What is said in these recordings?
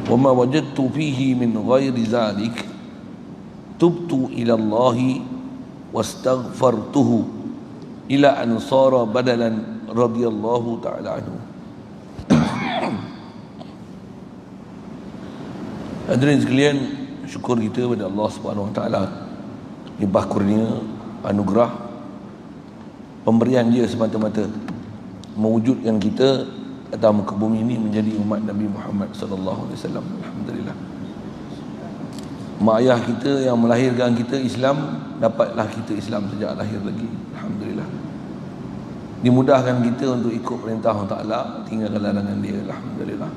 wa ma wajadtu fihi min ghairi zalik tubtu ila Allah wastaghfartuhu ila an sara badalan radhiyallahu ta'ala anhu. Hadirin sekalian, syukur kita kepada Allah Subhanahu wa taala, limpah kurnia, anugerah, pemberian dia semata-mata mewujudkan kita atas muka bumi ini menjadi umat Nabi Muhammad sallallahu alaihi wasallam. Alhamdulillah. Mak ayah kita yang melahirkan kita Islam, dapatlah kita Islam sejak lahir lagi. Alhamdulillah. Dimudahkan kita untuk ikut perintah Allah Taala, tinggalkan larangan dia. Alhamdulillah.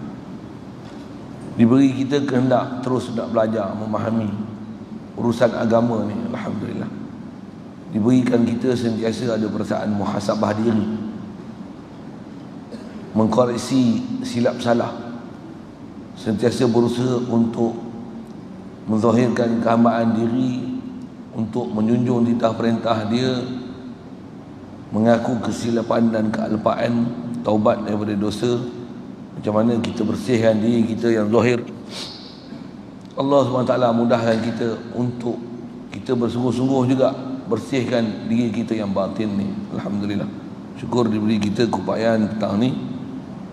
Diberi kita kehendak terus nak belajar, memahami urusan agama ni. Alhamdulillah. Diberikan kita sentiasa ada perasaan muhasabah diri, mengkoreksi silap salah, sentiasa berusaha untuk menzahirkan kehambaan diri, untuk menjunjung titah perintah dia, mengaku kesilapan dan kealpaan, taubat daripada dosa. Macam mana kita bersihkan diri kita yang zahir, Allah SWT mudahkan kita untuk kita bersungguh-sungguh juga bersihkan diri kita yang batin ni. Alhamdulillah. Syukur diberi kita keupayaan petang ni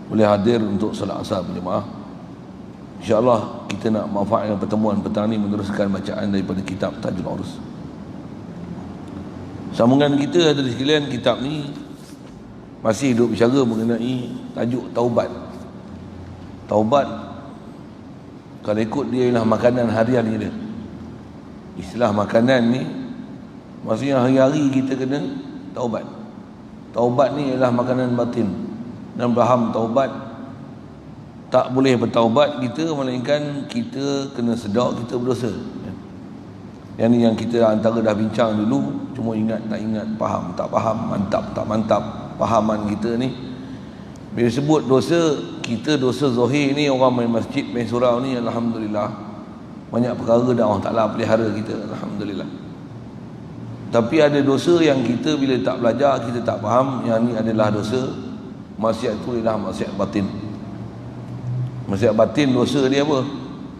boleh hadir untuk solat asar berjemaah. InsyaAllah kita nak manfaatkan pertemuan petang ni meneruskan bacaan daripada kitab Tajul Urus. Sambungan kita ada di sekalian, kitab ni masih duduk bicara mengenai tajuk taubat. Taubat, kalau ikut dia ialah makanan harian kita. Istilah makanan ni maksudnya hari-hari kita kena taubat. Taubat ni ialah makanan batin. Dan faham taubat, tak boleh bertaubat kita melainkan kita kena sedar kita berdosa. Yang ni yang kita antara dah bincang dulu, cuma ingat tak ingat, faham tak faham, mantap tak mantap pahaman kita ni. Bila sebut dosa, kita dosa zahir ni, orang main masjid, main surau ni, alhamdulillah banyak perkara dah Allah Ta'ala pelihara kita, alhamdulillah. Tapi ada dosa yang kita bila tak belajar, kita tak faham, yang ni adalah dosa. Maksiat tu ialah maksiat batin. Maksiat batin dosa dia apa?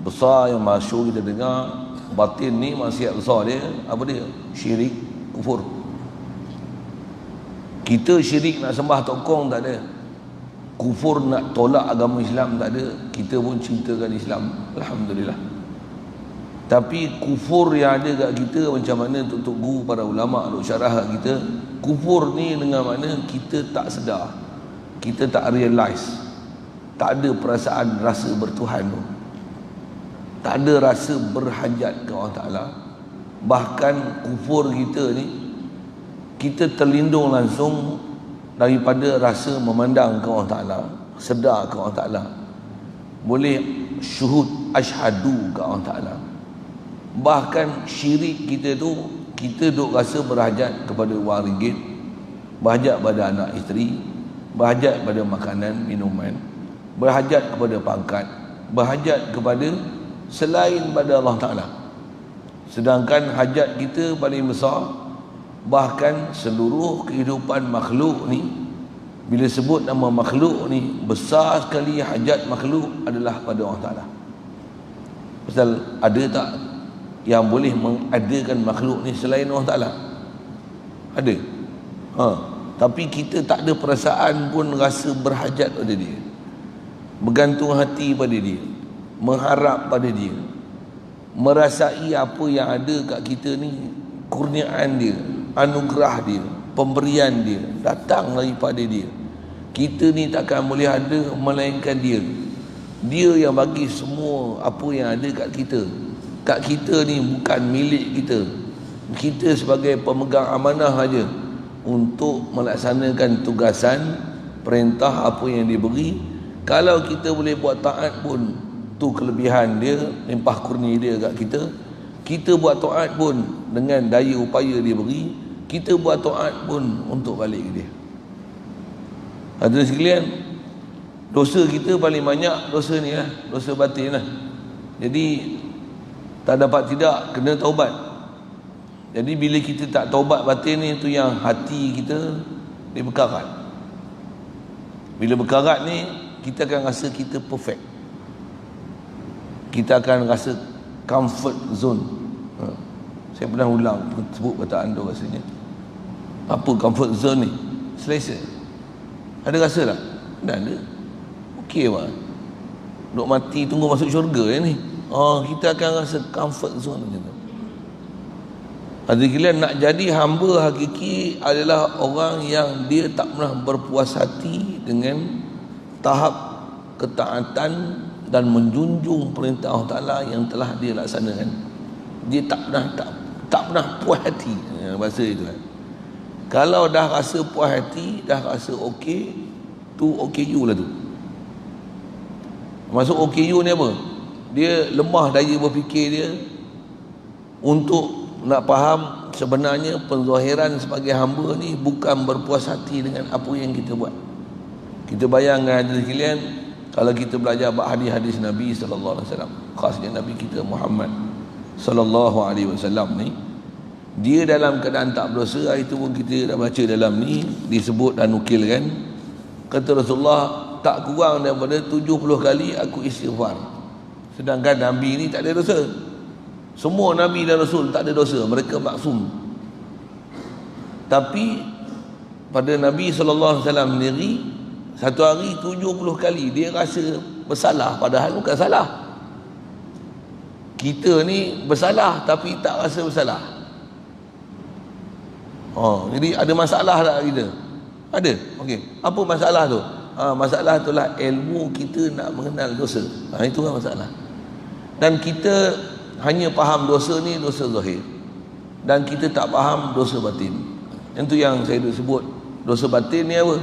Besar yang masyhur kita dengar. Batin ni maksiat besar dia apa dia? Syirik, kufur. Kita syirik nak sembah tokong tak ada, kufur nak tolak agama Islam tak ada, kita pun cintakan Islam, alhamdulillah. Tapi kufur yang ada kat kita, macam mana untuk guru para ulama duk syarah kat kita, kufur ni dengan mana kita tak sedar, kita tak realize, tak ada perasaan rasa bertuhan tu, tak ada rasa berhajat ke Allah Ta'ala. Bahkan kufur kita ni, kita terlindung langsung daripada rasa memandang ke Allah Ta'ala, sedar ke Allah Ta'ala, boleh syuhud asyhadu ke Allah Ta'ala. Bahkan syirik kita tu, kita duk rasa berhajat kepada wang ringgit, berhajat pada anak isteri, berhajat pada makanan, minuman, berhajat kepada pangkat, berhajat kepada selain pada Allah Ta'ala. Sedangkan hajat kita paling besar, bahkan seluruh kehidupan makhluk ni, bila sebut nama makhluk ni, besar sekali hajat makhluk adalah pada Allah Ta'ala. Pasal ada tak yang boleh mengadakan makhluk ni selain Allah Ta'ala? Ada. Tapi kita tak ada perasaan pun rasa berhajat pada dia, bergantung hati pada dia, mengharap pada dia, merasai apa yang ada kat kita ni, kurniaan dia, anugerah dia, pemberian dia datang daripada dia. Kita ni takkan boleh ada melainkan dia. Dia yang bagi semua apa yang ada kat kita. Kat kita ni bukan milik kita. Kita sebagai pemegang amanah aja untuk melaksanakan tugasan, perintah apa yang diberi. Kalau kita boleh buat taat pun, tu kelebihan dia, limpah kurnia dia kat kita. Kita buat taat pun dengan daya upaya dia beri, kita buat taat pun untuk balik ke dia. Hadirin sekalian, dosa kita paling banyak dosa ni lah, dosa batin lah. Jadi tak dapat tidak kena taubat. Jadi bila kita tak taubat batin ni, tu yang hati kita dia berkarat. Bila berkarat ni, kita akan rasa kita perfect. kita akan rasa comfort zone. Saya pernah ulang sebut perkataan tu rasanya. Apa comfort zone ni? Selesa. Ada rasa tak? Tak ada. Okey pak. Duk mati tunggu masuk syurga ni. Kita akan rasa comfort zone macam tu. Artinya nak jadi hamba hakiki adalah orang yang dia tak pernah berpuas hati dengan tahap ketaatan dan menjunjung perintah Allah Ta'ala yang telah dia laksanakan. Dia tak pernah puas hati. Bahasa itu kan. Kalau dah rasa puas hati, dah rasa okey, tu OKU lah tu. Masuk OKU ni apa? Dia lemah daya berfikir dia untuk nak faham sebenarnya penzahiran sebagai hamba ni bukan berpuas hati dengan apa yang kita buat. Kita bayangkan hadirin sekalian, kalau kita belajar hadis-hadis Nabi sallallahu alaihi wasallam, khasnya Nabi kita Muhammad sallallahu alaihi wasallam ni, dia dalam keadaan tak berdosa. Hari tu pun kita dah baca dalam ni disebut dan nukilkan, kata Rasulullah, tak kurang daripada 70 kali aku istighfar. Sedangkan Nabi ni tak ada dosa. Semua Nabi dan Rasul tak ada dosa, mereka maksum. Tapi pada Nabi SAW sendiri, satu hari 70 kali dia rasa bersalah, padahal bukan salah. Kita ni bersalah tapi tak rasa bersalah. Jadi ada masalah tak kita? Ada. Okey. Apa masalah tu? Masalah itulah ilmu kita nak mengenal dosa. Itu kan masalah. Dan kita hanya faham dosa ni dosa zahir, dan kita tak faham dosa batin. Yang tu yang saya duk sebut. Dosa batin ni apa?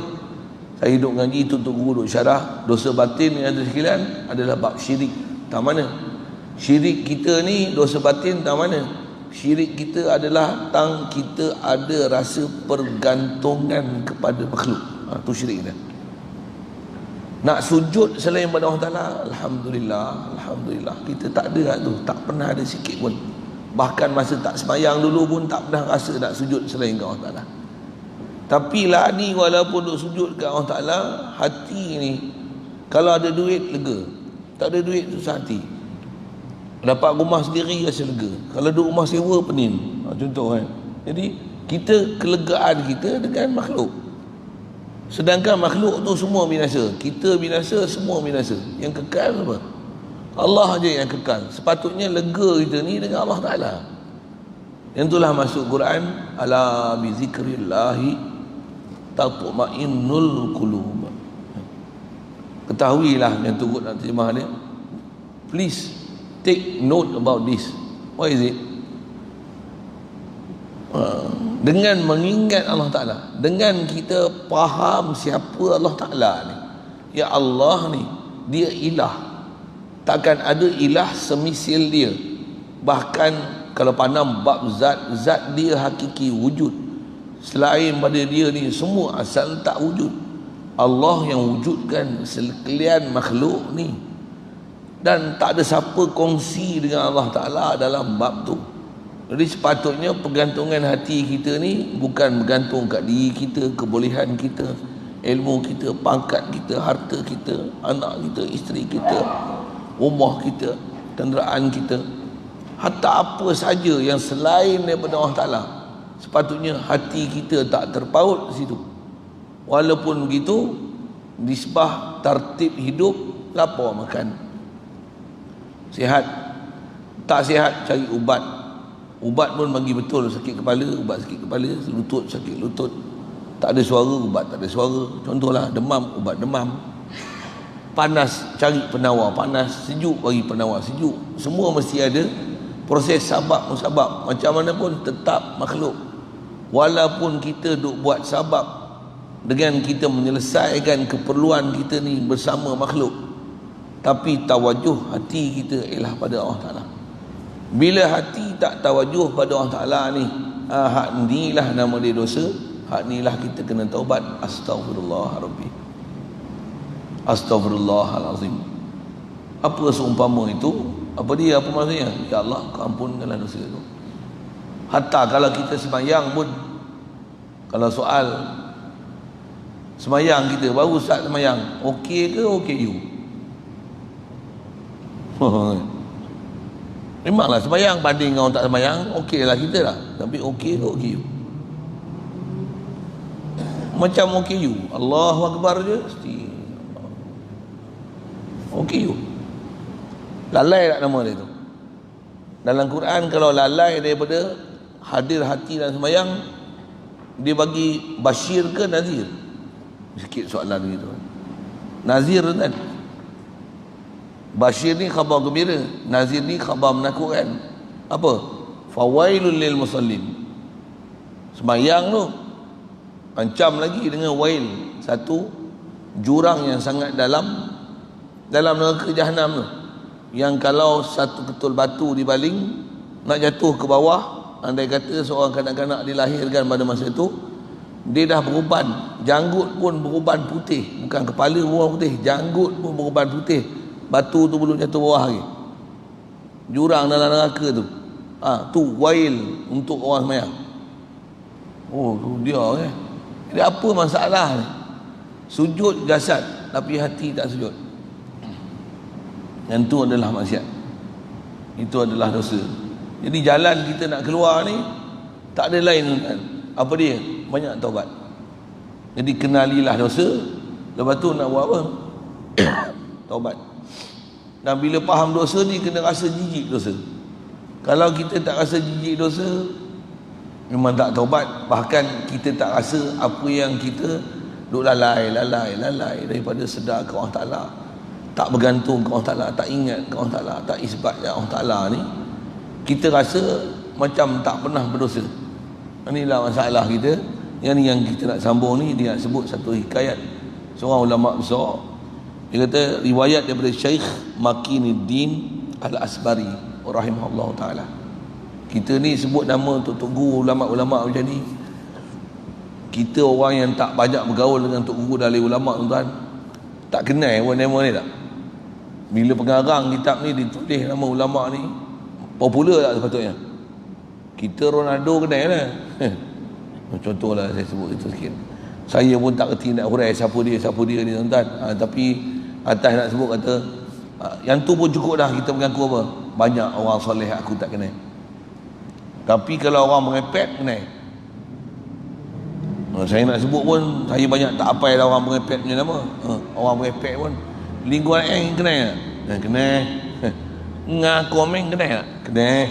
Saya duk ngaji tutup guru duk syarah. Dosa batin yang ada sekalian adalah bab syirik. Tak mana? Syirik kita ni, dosa batin tak mana? Syirik kita adalah tang kita ada rasa pergantungan kepada makhluk. Tu syirik dia. Nak sujud selain pada Allah Ta'ala, Alhamdulillah, kita tak ada tu, tak pernah ada sikit pun. Bahkan masa tak sembahyang dulu pun tak pernah rasa nak sujud selain ke Allah Ta'ala. Tapi lah ni, walaupun duk sujud ke Allah Ta'ala, hati ni kalau ada duit lega, tak ada duit susah hati. Dapat rumah sendiri rasa lega, kalau duduk rumah sewa pening. Contoh kan. Jadi kita, kelegaan kita dengan makhluk. Sedangkan makhluk tu semua binasa. Kita binasa, semua binasa. Yang kekal apa? Allah aja yang kekal. Sepatutnya lega kita ni dengan Allah Ta'ala. Yang itulah masuk Quran, ala bi zikrillahi tatma'innul qulub. Ketahuilah yang turut nak terjemah dia. Please take note about this. What is it? Dengan mengingat Allah Ta'ala, dengan kita faham siapa Allah Ta'ala ni. Ya Allah ni, dia ilah. Takkan ada ilah semisil dia. Bahkan kalau pandang bab zat dia hakiki wujud. Selain pada dia ni semua asal tak wujud. Allah yang wujudkan sekalian makhluk ni. Dan tak ada siapa kongsi dengan Allah Ta'ala dalam bab tu. Jadi sepatutnya pergantungan hati kita ni bukan bergantung kat diri kita, kebolehan kita, ilmu kita, pangkat kita, harta kita, anak kita, isteri kita, rumah kita, kenderaan kita, hatta apa saja yang selain daripada Allah Ta'ala. Sepatutnya hati kita tak terpaut di situ. Walaupun begitu, nisbah tertib hidup, lapar makan. Sihat, tak sihat cari ubat. Ubat pun bagi betul, sakit kepala, ubat sakit kepala, lutut sakit lutut, tak ada suara, ubat tak ada suara. Contohlah demam, ubat demam. Panas, cari penawar panas. Sejuk, bagi penawar sejuk. Semua mesti ada proses sabab musabab. Macam mana pun tetap makhluk. Walaupun kita duk buat sabab dengan kita menyelesaikan keperluan kita ni bersama makhluk, tapi tawajuh hati kita ialah pada Allah Ta'ala. Bila hati tak tawajuh pada Allah Ta'ala ni, hak ni lah nama dia dosa, hak ni lah kita kena taubat. Astaghfirullah Rabbi, Astaghfirullahalazim. Apa seumpama itu? Apa dia? Apa maksudnya? Ya Allah, kau ampunkanlah dosa itu. Hatta kalau kita sembahyang pun, kalau soal sembahyang kita, baru start sembahyang, okey ke okey you? Memanglah sembahyang banding orang tak sembahyang, okey lah kita lah. Tapi okey ke okey? Macam okey you. Allahu Akbar je mesti. Okey you. Lalai tak nama dia tu? Dalam Quran kalau lalai daripada hadir hati dan sembahyang, dia bagi Bashir ke Nazir? Sikit soalan gitu. Nazir kan? Bashir ni khabar gembira, Nazir ni khabar menakutkan. Apa? Fawailul lil musallin. Sembahyang tu ancam lagi dengan wail, satu jurang yang sangat dalam neraka Jahanam tu, yang kalau satu ketul batu dibaling nak jatuh ke bawah, andai kata seorang kanak-kanak dilahirkan pada masa itu, dia dah beruban, janggut pun beruban putih, bukan kepala beruban putih, janggut pun beruban putih, batu tu belum jatuh bawah lagi, jurang dalam neraka tu. Tu wail untuk orang sembahyang. Oh tu dia Jadi apa masalah ni? Sujud jasad tapi hati tak sujud, yang tu adalah maksiat, itu adalah dosa. Jadi jalan kita nak keluar ni tak ada lain kan? Apa dia? Banyak taubat. Jadi kenalilah dosa, lepas tu nak buat apa? Taubat. Dan bila faham dosa ni, kena rasa jijik dosa. Kalau kita tak rasa jijik dosa, memang tak taubat. Bahkan kita tak rasa apa yang kita duk lalai daripada sedar ke Allah Ta'ala, tak bergantung ke Allah Ta'ala, tak ingat ke Allah Ta'ala, tak isbat ke Allah Ta'ala ni, kita rasa macam tak pernah berdosa. Inilah masalah kita. Yang ni yang kita nak sambung ni, dia nak sebut satu hikayat seorang ulama besar. Dia kata riwayat daripada Syekh Makinuddin Al-Asbari rahimahullah ta'ala. Kita ni sebut nama untuk guru ulama-ulama macam ni, kita orang yang tak banyak bergaul dengan tok guru dari ulama tuan-tuan, tak kenal pun nama ni tak. Bila pengarang kitab ni ditulis nama ulama ni, popular tak sepatutnya. Kita Ronaldo kenal lah. Contohlah saya sebut itu sikit. Saya pun tak kerti nak hurai siapa dia ni tuan-tuan. Tapi atas nak sebut kata yang tu pun cukup dah kita mengaku apa? Banyak orang soleh aku tak kenal. Tapi kalau orang mengepet kenal. Saya nak sebut pun saya banyak tak apa dah orang mengepet punya nama. Orang mengepet pun lingkungan kenal tak? Kenal. Ngaku komen kenal tak? Kenal.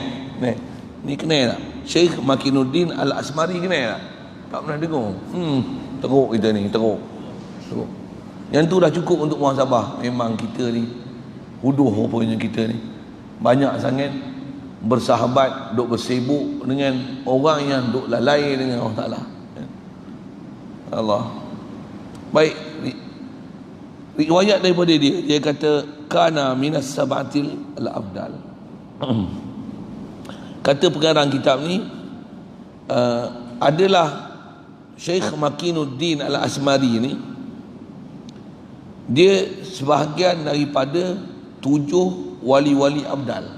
Ni kenal tak? Syekh Makinuddin Al-Asmari kenal tak? Tak pernah dengar. Teruk kita ni, teruk. Yang tu dah cukup untuk muhasabah. Memang kita ni huduh rupanya kita ni. Banyak sangat bersahabat, duk bersibuk dengan orang yang duk lalai dengan Allah Ta'ala. Allah. Baik, riwayat daripada dia kata kana minas sabatil al-afdal. Kata pengarang kitab ni adalah Syekh Makinuddin Al-Asmari ni, dia sebahagian daripada 7 wali-wali abdal.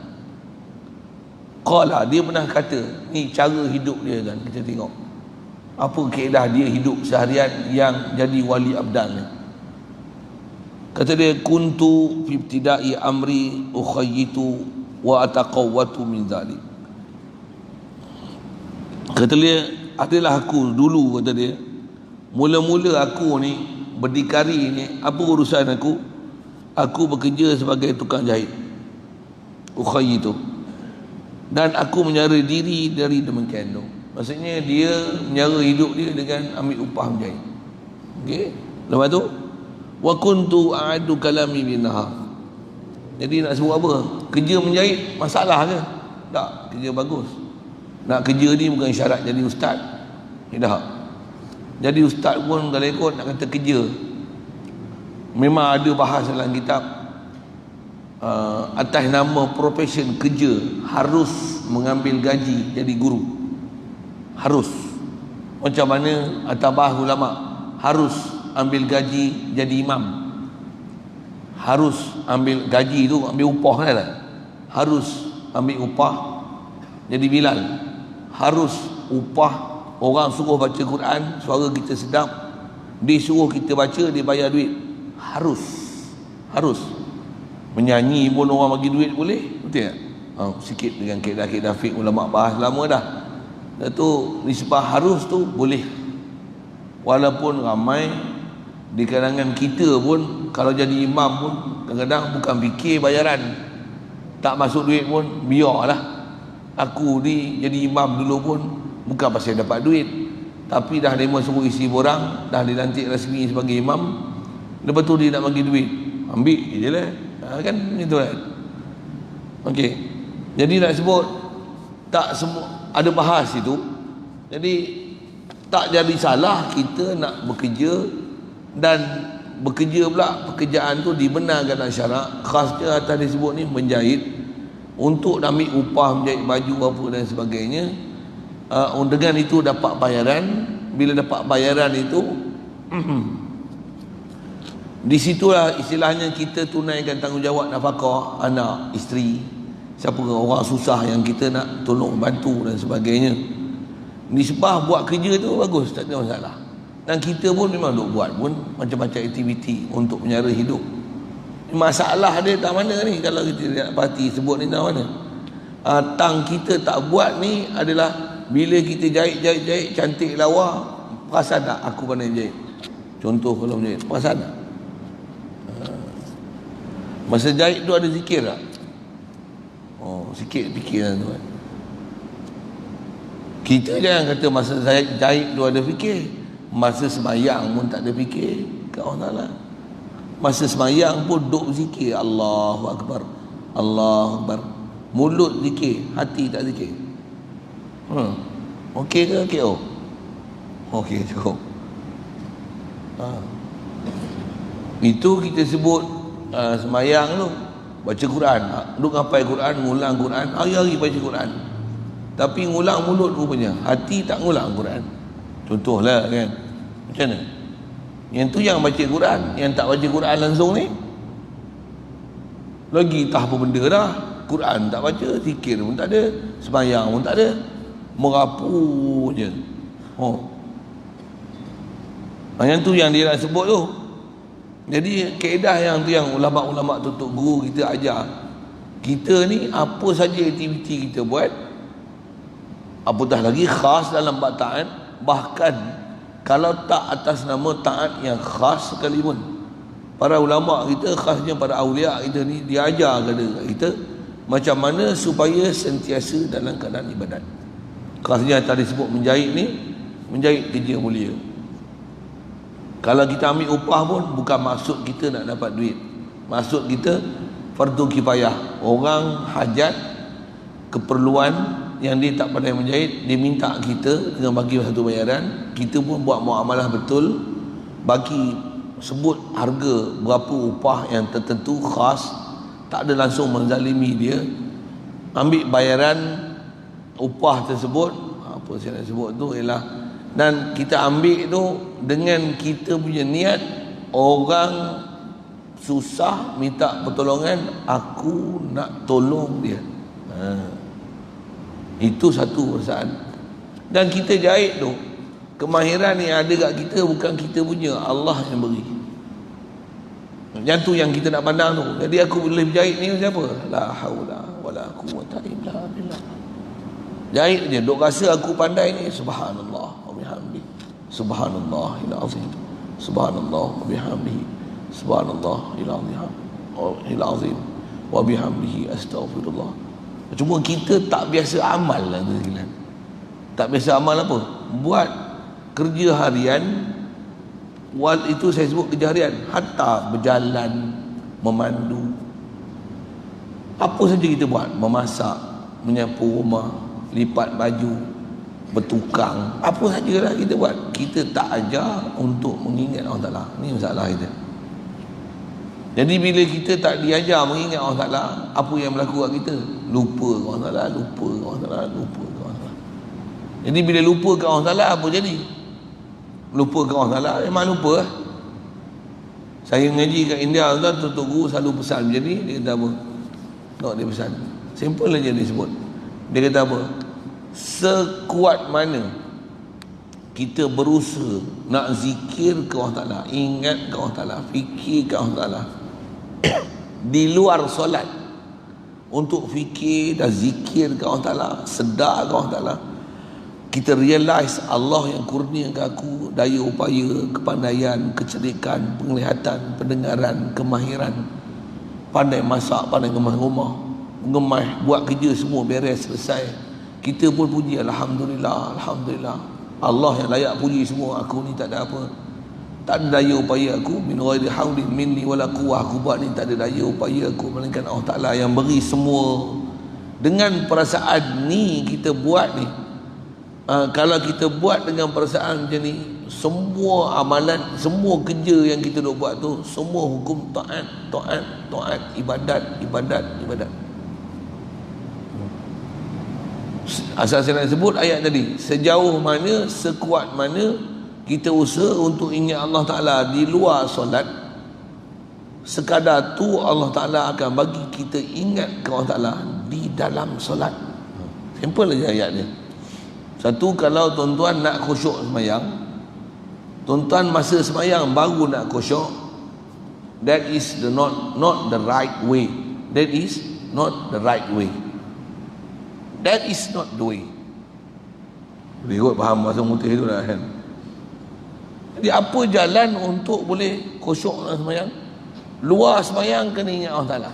Qala, dia pernah kata, ni cara hidup dia kan, kita tengok apa keadaan dia hidup seharian yang jadi wali abdal ni. Kata dia, kuntu fi ibtida'i amri ukhayyitu wa ataqawwatu min dhalik. Kata dia, adalah aku dulu, kata dia, mula-mula aku ni berdikari ni, apa urusan aku bekerja sebagai tukang jahit, ukhayyitu, dan aku menyara diri dari demikian tu. Maksudnya dia menyara hidup dia dengan ambil upah menjahit. Okey. Lepas tu wa kuntu a'adu kalami bin nahar. Jadi nak sebut apa? Kerja menjahit masalah ke? Tak, kerja bagus. Nak kerja ni bukan syarat jadi ustaz. Tidak. Jadi ustaz pun kalau ikut nak kata kerja, memang ada bahas dalam kitab atas nama profession kerja harus mengambil gaji jadi guru. Harus. Macam mana atabah ulama harus ambil gaji jadi imam. Harus ambil gaji tu, ambil upah kan? Harus ambil upah jadi bilal. Harus upah orang suruh baca Quran, suara kita sedap, disuruh kita baca, dia bayar duit. Harus menyanyi pun orang bagi duit boleh, betul tak? sikit dengan kaedah-kaedah fiqh ulama bahas lama dah. Tu nisbah harus tu boleh, walaupun ramai di kalangan kita pun kalau jadi imam pun kadang-kadang bukan fikir bayaran, tak masuk duit pun biarlah. Aku ni jadi imam dulu pun bukan pasal dapat duit, tapi dah demo suruh isi borang, dah dilantik rasmi sebagai imam, lepas tu dia nak bagi duit, ambil je lah, kan itu kan. Okey, jadi nak sebut tak semua ada bahas itu, jadi tak jadi salah kita nak bekerja, dan bekerja pula pekerjaan tu dibenarkan dalam syarak, khasnya atas disebut ni menjahit, untuk ambil upah menjahit baju apa dan sebagainya. Dengan itu dapat bayaran. Bila dapat bayaran itu di situlah istilahnya kita tunaikan tanggungjawab nafkah anak, isteri, siapa orang susah yang kita nak tolong bantu dan sebagainya. Nisbah buat kerja tu bagus, tak ada masalah. Dan kita pun memang duk buat pun macam-macam aktiviti untuk menyara hidup. Masalah dia tak mana ni, kalau kita lihat parti sebut ni tak mana. Tang kita tak buat ni adalah bila kita jahit cantik lawa, perasan tak aku pandai jahit? Contoh kalau menjahit, perasan tak? Masa jahit tu ada zikir tak? Sikit fikiran tu kan. Kita jangan kata masa jahit tu ada fikir, masa sembahyang pun tak ada fikir ke Allah Ta'ala. Masa sembahyang pun duk zikir, Allahu Akbar, Allahu Akbar. Mulut zikir, hati tak zikir. Okey ke KO? Okey, cukup. Itu kita sebut sembahyang tu, baca Quran, duk ngapal Quran, ngulang Quran, hari-hari baca Quran. Tapi ngulang mulut rupanya, hati tak ngulang Quran. Contohlah kan, macam mana? Yang tu yang baca Quran, yang tak baca Quran langsung ni lagi tak apa benda dah. Quran tak baca, zikir pun tak ada, sembahyang pun tak ada, merapu je. Yang tu yang dia nak sebut tu. Jadi kaedah yang tu yang ulama-ulama tutup guru kita ajar kita ni, apa saja aktiviti kita buat, apatah lagi khas dalam bab taat, bahkan kalau tak atas nama taat yang khas sekalipun, para ulama kita, khasnya para awliya kita ni, diajar kepada kita macam mana supaya sentiasa dalam keadaan ibadat. Khasnya tadi sebut menjahit ni, menjahit kerja mulia. Kalau kita ambil upah pun bukan maksud kita nak dapat duit, maksud kita fardu kifayah. Orang hajat, keperluan yang dia tak pandai menjahit, dia minta kita dengan bagi satu bayaran, kita pun buat muamalah betul, bagi sebut harga berapa upah yang tertentu khas, tak ada langsung menzalimi dia, ambil bayaran upah tersebut. Apa saya nak sebut tu ialah, dan kita ambil tu dengan kita punya niat, orang susah minta pertolongan, aku nak tolong dia. Itu satu perasaan. Dan kita jahit tu, kemahiran yang ada kat kita bukan kita punya, Allah yang beri. Yang tu yang kita nak pandang tu. Jadi aku boleh berjahit ni siapa? La haula wala quwwata illa billah. Jahit je, duk rasa aku pandai ni, subhanallah wa bihamdi, subhanallahil azim, subhanallah wa bihamdihi, subhanallahil azim wa bihamdihi, astaghfirullah. Cuma kita tak biasa amal lah tu. Tak biasa amal apa? Buat kerja harian, itu saya sebut kerja harian, hatta berjalan, memandu, apa saja kita buat, memasak, menyapu rumah, lipat baju, bertukang, apa sajalah kita buat, kita tak ajar untuk mengingat Allah Ta'ala. Ini masalah kita. Jadi bila kita tak diajar mengingat Allah Ta'ala, apa yang berlaku kat kita? Lupa ke Allah Ta'ala, lupa ke Allah Ta'ala, lupa ke Allah Ta'ala. Jadi bila lupa ke Allah Ta'ala, apa jadi? Lupa ke Allah Ta'ala, memang lupa lah. Saya ngaji kat India, tutup guru selalu pesan macam ni. Dia kata apa? Tak, dia pesan simple aja dia sebut. Dia kata apa? Sekuat mana kita berusaha nak zikir ke Allah Ta'ala, ingat ke Allah Ta'ala, fikir ke Allah Ta'ala di luar solat, untuk fikir dan zikir ke Allah Ta'ala, sedar ke Allah Ta'ala. Kita realize Allah yang kurniakan aku daya upaya, kepandaian, kecerdikan, penglihatan, pendengaran, kemahiran, pandai masak, pandai ngemah rumah, buat kerja semua beres, selesai. Kita pun puji Alhamdulillah, Alhamdulillah. Allah yang layak puji semua. Aku ni tak ada apa, tak ada daya upaya aku, min ghairi haulin minni wala quwwah. Aku buat ni tak ada daya upaya aku, melainkan Allah Ta'ala yang beri semua. Dengan perasaan ni kita buat ni, kalau kita buat dengan perasaan macam ni, semua amalan, semua kerja yang kita duk buat tu, semua hukum taat, taat, taat, ibadat, ibadat, ibadat. Asal saya nak sebut ayat tadi, sejauh mana, sekuat mana kita usaha untuk ingat Allah Ta'ala di luar solat, sekadar tu Allah Ta'ala akan bagi kita ingat ke Allah Ta'ala di dalam solat. Simple aja ayat dia. Satu, kalau tuan-tuan nak khusyuk semayang, tuan-tuan masa semayang baru nak khusyuk, that is not the right way. That is not the right way. That is not the way. Boleh kot faham bahasa mutih tu lah kan. Jadi apa jalan untuk boleh khusyuk dalam semayang? Luar semayang kena ingat Allah Ta'ala,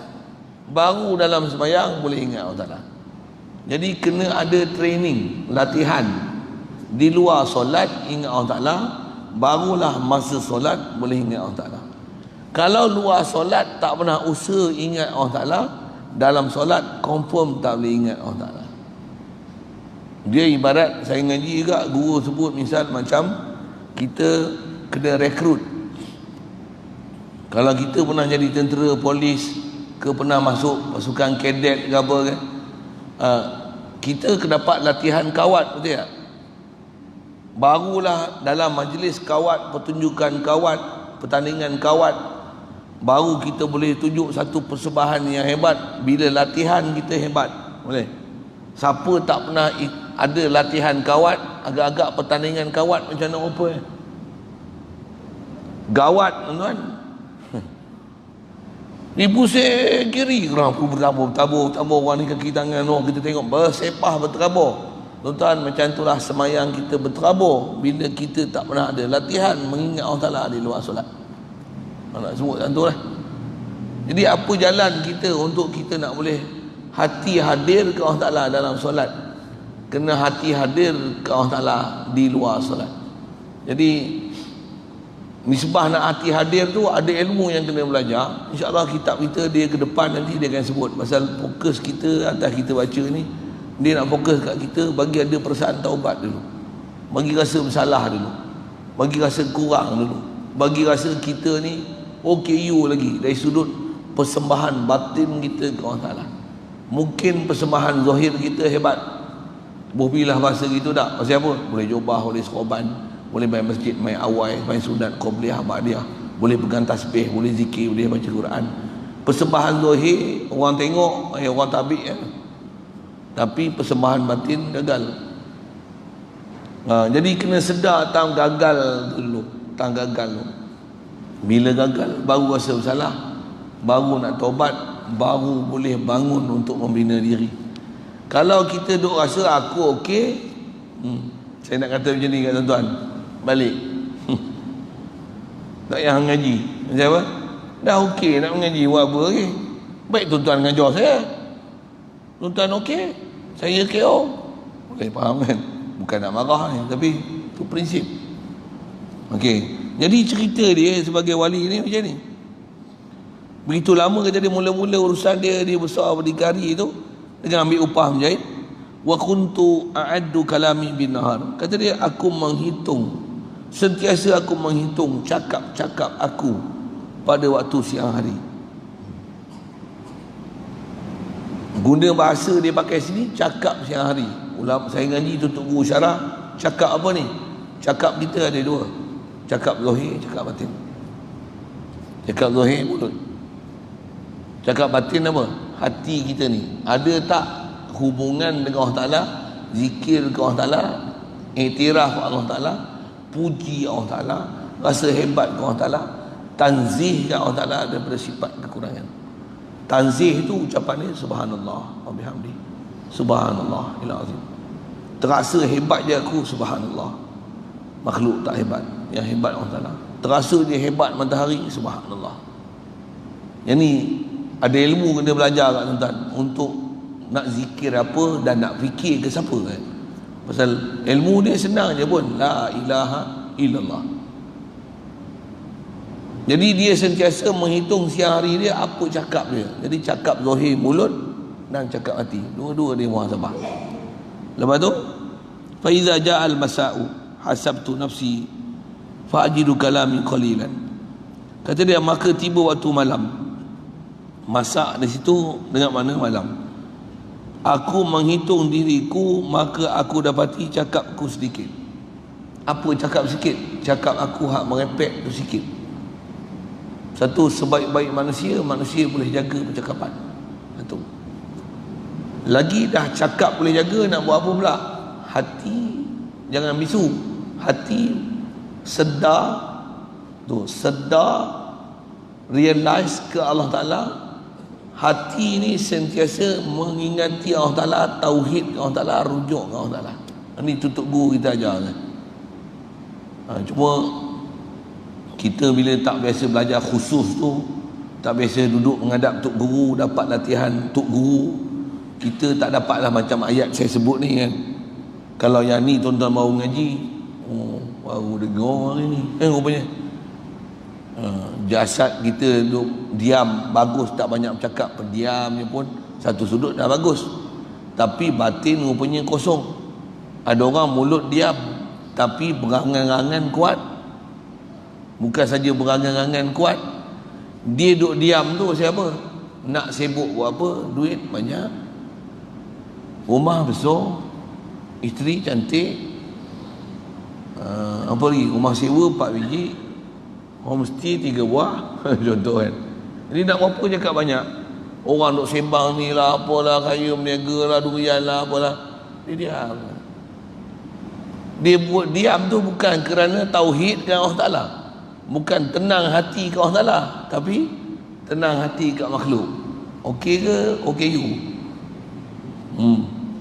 baru dalam semayang boleh ingat Allah Ta'ala. Jadi kena ada training, latihan. Di luar solat ingat Allah Ta'ala, barulah masa solat boleh ingat Allah Ta'ala. Kalau luar solat tak pernah usaha ingat Allah Ta'ala, dalam solat confirm tak boleh ingat Allah Ta'ala. Dia ibarat, saya ngaji juga, guru sebut misal macam kita kena rekrut. Kalau kita pernah jadi tentera, polis ke, pernah masuk pasukan kadet ke apa kan, kita dapat latihan kawat, betul tak? Barulah dalam majlis kawat, pertunjukan kawat, pertandingan kawat, baru kita boleh tunjuk satu persembahan yang hebat. Bila latihan kita hebat, boleh. Siapa tak pernah ada latihan kawat, agak-agak pertandingan kawat macam nak apa gawat tuan-tuan. Ni pusing kiri, kerana aku bertabur orang ni kaki tangan, kita tengok bersepah berterabur. Tuan-tuan, macam itulah semayang kita berterabur bila kita tak pernah ada latihan mengingat Allah Ta'ala di luar solat. Nak sebut macam tu lah. Jadi apa jalan kita untuk kita nak boleh hati hadir ke Allah Ta'ala dalam solat? Kena hati hadir ke Allah Ta'ala di luar solat. Jadi misbah nak hati hadir tu ada ilmu yang kena belajar. InsyaAllah kitab kita dia ke depan nanti dia akan sebut pasal fokus kita atas kita baca ni. Dia nak fokus kat kita, bagi ada perasaan taubat dulu, bagi rasa bersalah dulu, bagi rasa kurang dulu, bagi rasa kita ni OKU lagi dari sudut persembahan batin kita ke Allah Ta'ala. Mungkin persembahan zahir kita hebat, bolehlah bahasa gitu tak, pasal apa? Boleh jubah, boleh korban, boleh main masjid, main awai, main sunat, qobliyah, ba'diyah, boleh pegang tasbih, boleh zikir, boleh baca Quran. Persembahan zahir orang tengok, orang tabik ya. Tapi persembahan batin gagal. Jadi kena sedar tang gagal dulu, tang gagal dulu. Bila gagal baru rasa bersalah, baru nak taubat, baru boleh bangun untuk membina diri. Kalau kita duk rasa aku okey, saya nak kata macam ni kat tuan-tuan, balik. Tak payah ngaji. Macam apa? Dah okey nak mengaji, buat apa lagi? Baik tuan-tuan ngajar saya. Tuan-tuan okey, saya KO. Boleh faham kan? Bukan nak marah ni, tapi tu prinsip. Okey. Jadi cerita dia sebagai wali ni macam ni. Begitu lama kata dia, mula-mula urusan dia besar berdikari tu dengan ambil upah menjahit. Wa kuntu a'addu kalami bin nahar. Kata dia, aku menghitung, sentiasa aku menghitung cakap-cakap aku pada waktu siang hari. Guna bahasa dia pakai sini, cakap siang hari. Ulama saya ngaji tutup guru syarah, cakap apa ni? Cakap kita ada dua, cakap zahir, cakap batin. Cakap zahir mulut, cakap batin apa? Hati kita ni ada tak hubungan dengan Allah Ta'ala, zikir ke Allah Ta'ala, iktiraf ke Allah Ta'ala, puji Allah Ta'ala, rasa hebat ke Allah Ta'ala, tanzih ke Allah Ta'ala daripada sifat kekurangan. Tanzih tu ucapan ni subhanallah wa bihamdi, subhanallah ilal azim. Terasa hebat je aku, subhanallah. Makhluk tak hebat, yang hebat Allah Ta'ala. Terasa dia hebat matahari, subhanallah. Yang ni ada ilmu kena belajar kat tuan-tuan, untuk nak zikir apa dan nak fikir ke siapa kan. Pasal ilmu dia senang je pun, la ilaha illallah. Jadi dia sentiasa menghitung siang hari dia, apa cakap dia. Jadi cakap zahir mulut dan cakap hati, dua-dua dia muhasabah. Lepas tu, fa iza ja'al masa'u hasabtu nafsi fa ajidu kalami qalilan. Kata dia, maka tiba waktu malam. Masak di situ dengan mana malam. Aku menghitung diriku, maka aku dapati cakapku sedikit. Apa cakap sikit? Cakap aku hak merepek tu sikit. Satu, sebaik-baik manusia, manusia boleh jaga percakapan. Satu. Lagi dah cakap boleh jaga, nak buat apa pula? Hati jangan bisu. Hati sedar tu, sedar, realize ke Allah Ta'ala. Hati ni sentiasa mengingati Allah Ta'ala, tauhid Allah Ta'ala, rujuk ke Allah Ta'ala. Ini tutup guru kita ajar kan. Cuma kita bila tak biasa belajar khusus tu, tak biasa duduk menghadap tok guru, dapat latihan tok guru, kita tak dapatlah macam ayat saya sebut ni kan. Kalau yang ni tuan-tuan baru ngaji, baru dengar hari ni rupanya jasad kita duduk diam, bagus, tak banyak bercakap, pendiamnya pun satu sudut dah bagus, tapi batin rupanya kosong. Ada orang mulut diam tapi berangan-angan kuat. Bukan saja berangan-angan kuat, dia duduk diam tu siapa? Nak sibuk buat apa? Duit banyak, rumah besar, isteri cantik, apa lagi, rumah sewa 4 biji, homestay 3 buah contoh kan. Jadi nak apa cakap banyak. Orang duk sembang ni lah, apalah, kayu meniaga lah, durian lah, apalah, dia diam. Dia buat diam tu bukan kerana tauhid ke Allah Ta'ala, bukan tenang hati ke Allah Ta'ala, tapi tenang hati kat makhluk. Okey ke? Okey you?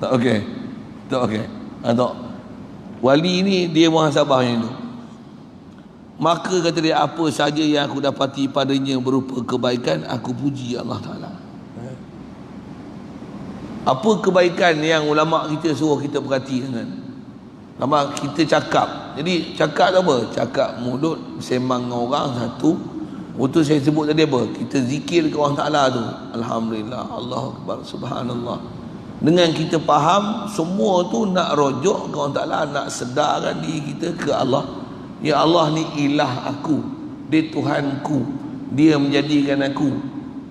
Tak okey? Tak okey? Tak. Wali ni dia muhasabah yang tu. Maka kata dia, apa saja yang aku dapati padanya berupa kebaikan, aku puji Allah Ta'ala. Apa kebaikan yang ulama kita suruh kita perhatikan kan? Lama kita cakap. Jadi cakap tu apa? Cakap mulut, sembang dengan orang satu. Waktu saya sebut tadi apa? Kita zikir ke Allah Ta'ala tu, Alhamdulillah, Allahu Akbar, Subhanallah. Dengan kita faham semua tu nak rujuk ke Allah Ta'ala, nak sedarkan diri kita ke Allah. Ya Allah ni ilah aku, dia Tuhanku, dia menjadikan aku,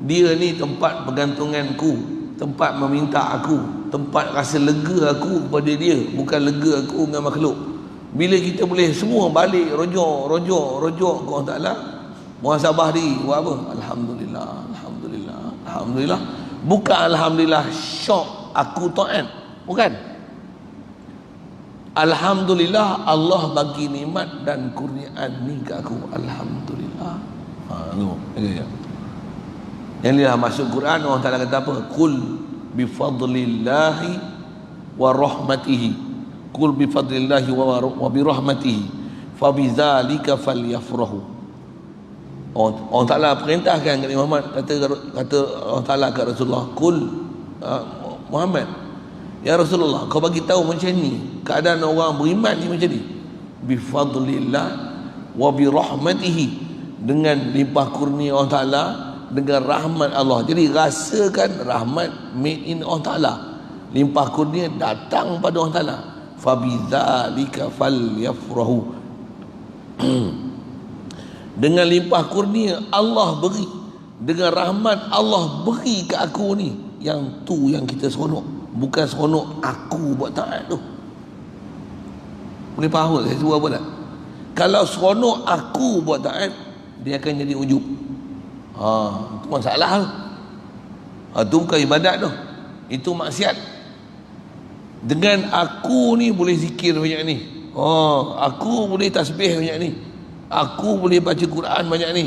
dia ni tempat pergantunganku, tempat meminta aku, tempat rasa lega aku kepada dia, bukan lega aku dengan makhluk. Bila kita boleh semua balik rujuk ke Allah Ta'ala, muhasabah diri, buat apa? Alhamdulillah, Alhamdulillah, Alhamdulillah. Bukan Alhamdulillah syok aku taat, bukan. Alhamdulillah Allah bagi nikmat dan kurniaan ni ke aku, Alhamdulillah. Yang ni lah masuk Quran. Allah Ta'ala kata apa? Qul bifadlillahi wa rahmatihi, qul bifadlillahi wa birahmatihi fabizalika falyafrahu. Allah Ta'ala perintahkan kepada Muhammad, kata Allah Ta'ala kat Rasulullah, qul Muhammad, ya Rasulullah, kau bagi tahu macam ni keadaan orang beriman ni, macam ni, bifadlillah wa birahmatihi, dengan limpah kurnia Allah Ta'ala, dengan rahmat Allah. Jadi rasakan rahmat made in Allah Ta'ala, limpah kurnia datang pada Allah Ta'ala. Fabidzalika falyafrahu. Dengan limpah kurnia Allah beri, dengan rahmat Allah beri ke aku ni, yang tu yang kita seronok, bukan seronok aku buat taat tu. Boleh faham saya sebut apa tak? Kalau seronok aku buat taat, dia akan jadi ujub. Itu masalah tu. Itu bukan ibadat tu, itu maksiat. Dengan aku ni boleh zikir banyak ni, aku boleh tasbih banyak ni, aku boleh baca Quran banyak ni.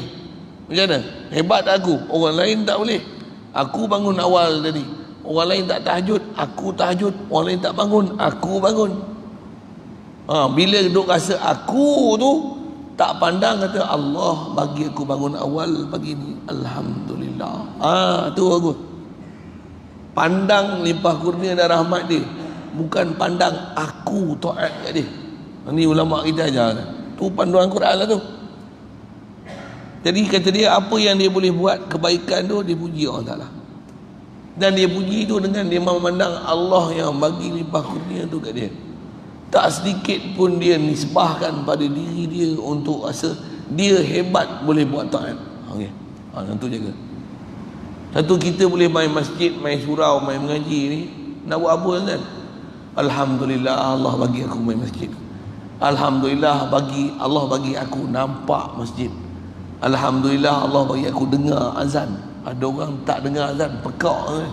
Macam mana? Hebat tak aku? Orang lain tak boleh. Aku bangun awal tadi. Orang lain tak tahajud, aku tahajud. Orang lain tak bangun, aku bangun. Bila duk rasa aku tu tak pandang, kata Allah bagi aku bangun awal pagi ni, alhamdulillah. Tu aku pandang limpah kurnia dan rahmat dia, bukan pandang aku taat kat dia. Ni ulama kita ajar tu, panduan Quran lah tu. Jadi kata dia, apa yang dia boleh buat kebaikan tu, dia puji Allah Ta'ala. Dan dia puji tu dengan dia memandang Allah yang bagi limpah kurnia tu kat dia. Tak sedikit pun dia nisbahkan pada diri dia untuk rasa dia hebat boleh buat taat. Okey. Tentu jaga. Satu, kita boleh main masjid, main surau, main mengaji ni, nak buat apa kan? Alhamdulillah Allah bagi aku main masjid. Alhamdulillah Allah bagi aku nampak masjid. Alhamdulillah Allah bagi aku dengar azan. Ada orang tak dengar azan, pekak kan?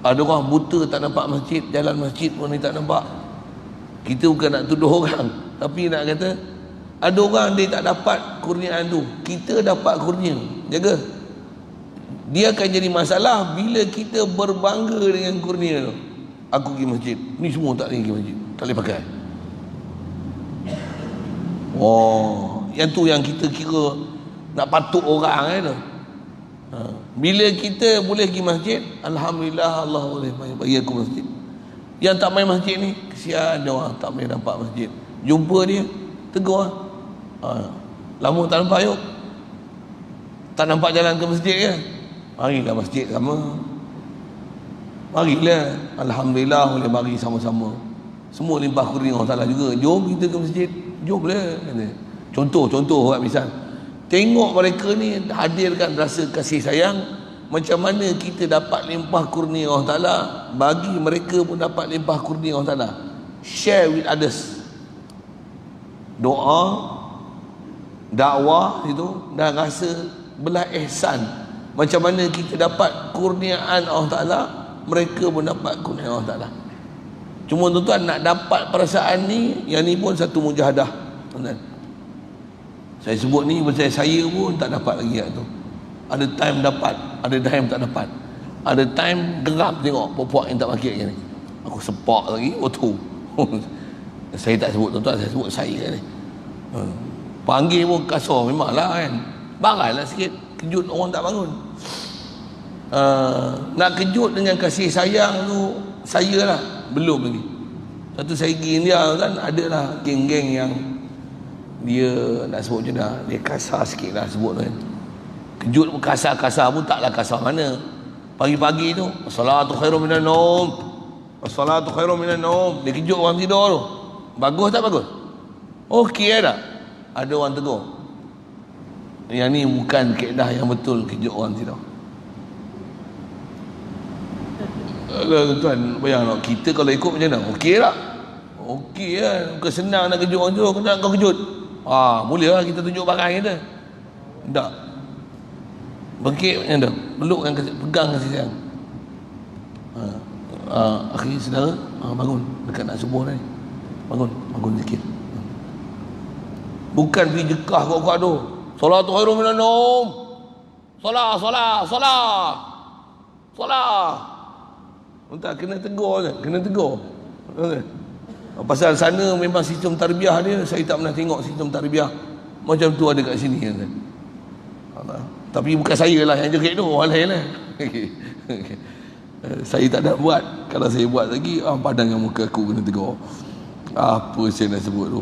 Ada orang buta tak nampak masjid, jalan masjid pun ni tak nampak. Kita bukan nak tuduh orang, tapi nak kata ada orang dia tak dapat kurniaan tu, kita dapat kurnia. Jaga. Dia akan jadi masalah bila kita berbangga dengan kurnia tu. Aku pergi masjid, ni semua tak boleh pergi masjid, tak boleh pakai. Yang tu yang kita kira nak patuk orang kan tu. Bila kita boleh pergi masjid, alhamdulillah Allah boleh bagi aku masjid. Yang tak main masjid ni, kesian dia orang tak boleh nampak masjid. Jumpa dia, tegur. Lama tak nampak, yuk, tak nampak jalan ke masjid ke? Marilah masjid sama. Marilah, alhamdulillah boleh mari sama-sama. Semua limpah kurnia Allah Ta'ala juga. Jom kita ke masjid, jomlah. Contoh buat misal, tengok mereka ni hadirkan rasa kasih sayang. Macam mana kita dapat limpah kurnia Allah Ta'ala, bagi mereka pun dapat limpah kurnia Allah Ta'ala. Share with others. Doa, dakwah itu, dan rasa belah ihsan. Macam mana kita dapat kurniaan Allah Ta'ala, mereka pun dapat kurniaan Allah Ta'ala. Cuma tuan-tuan nak dapat perasaan ni, yang ni pun satu mujahadah. Tuan-tuan, saya sebut ni pasal saya pun tak dapat lagi tu. Ada time dapat, ada time tak dapat. Ada time geram tengok puak-puak yang tak pakai ni. Aku sepak lagi, tu. Saya tak sebut tuan-tuan, saya sebut saya ni. Panggil pun kasar memanglah kan. Barailah sikit, kejut orang tak bangun. Nak kejut dengan kasih sayang tu, saya lah belum lagi. Satu saya pergi India kan, adalah geng-geng yang dia nak sebut macam mana, dia kasar sikit lah sebut kan. Kejut pun kasar-kasar pun taklah kasar mana. Pagi-pagi tu, as-salatu khairum minan naum, as-salatu khairum minan naum. Dia kejut orang tidur tu. Bagus tak bagus? Okey tak? Ada orang tegur, yang ni bukan kaedah yang betul, kejut orang tidur. Tuan, bayang nak kita kalau ikut macam mana? Okey tak? Okey kan? Bukan senang nak kejut orang tidur, kena kau kejut. Boleh lah kita tunjuk barang kita. Tak. Bengkit macam tu, pelukkan, pegang kasih sayang. Akhir saudara, bangun dekat nak subuh ni. Bangun sikit. Bukan pergi jekah kuat-kuat tu. Salatu khairum minan naum. Solat. Tak kena tegur je, kena tegur. Pasal sana memang sistem tarbiyah dia, saya tak pernah tengok sistem tarbiyah macam tu ada kat sini kan. Tapi bukan saya lah yang jerit tu, orang lain lah. Saya tak ada buat. Kalau saya buat lagi, padang yang muka aku kena tegur. Apa saya nak sebut tu.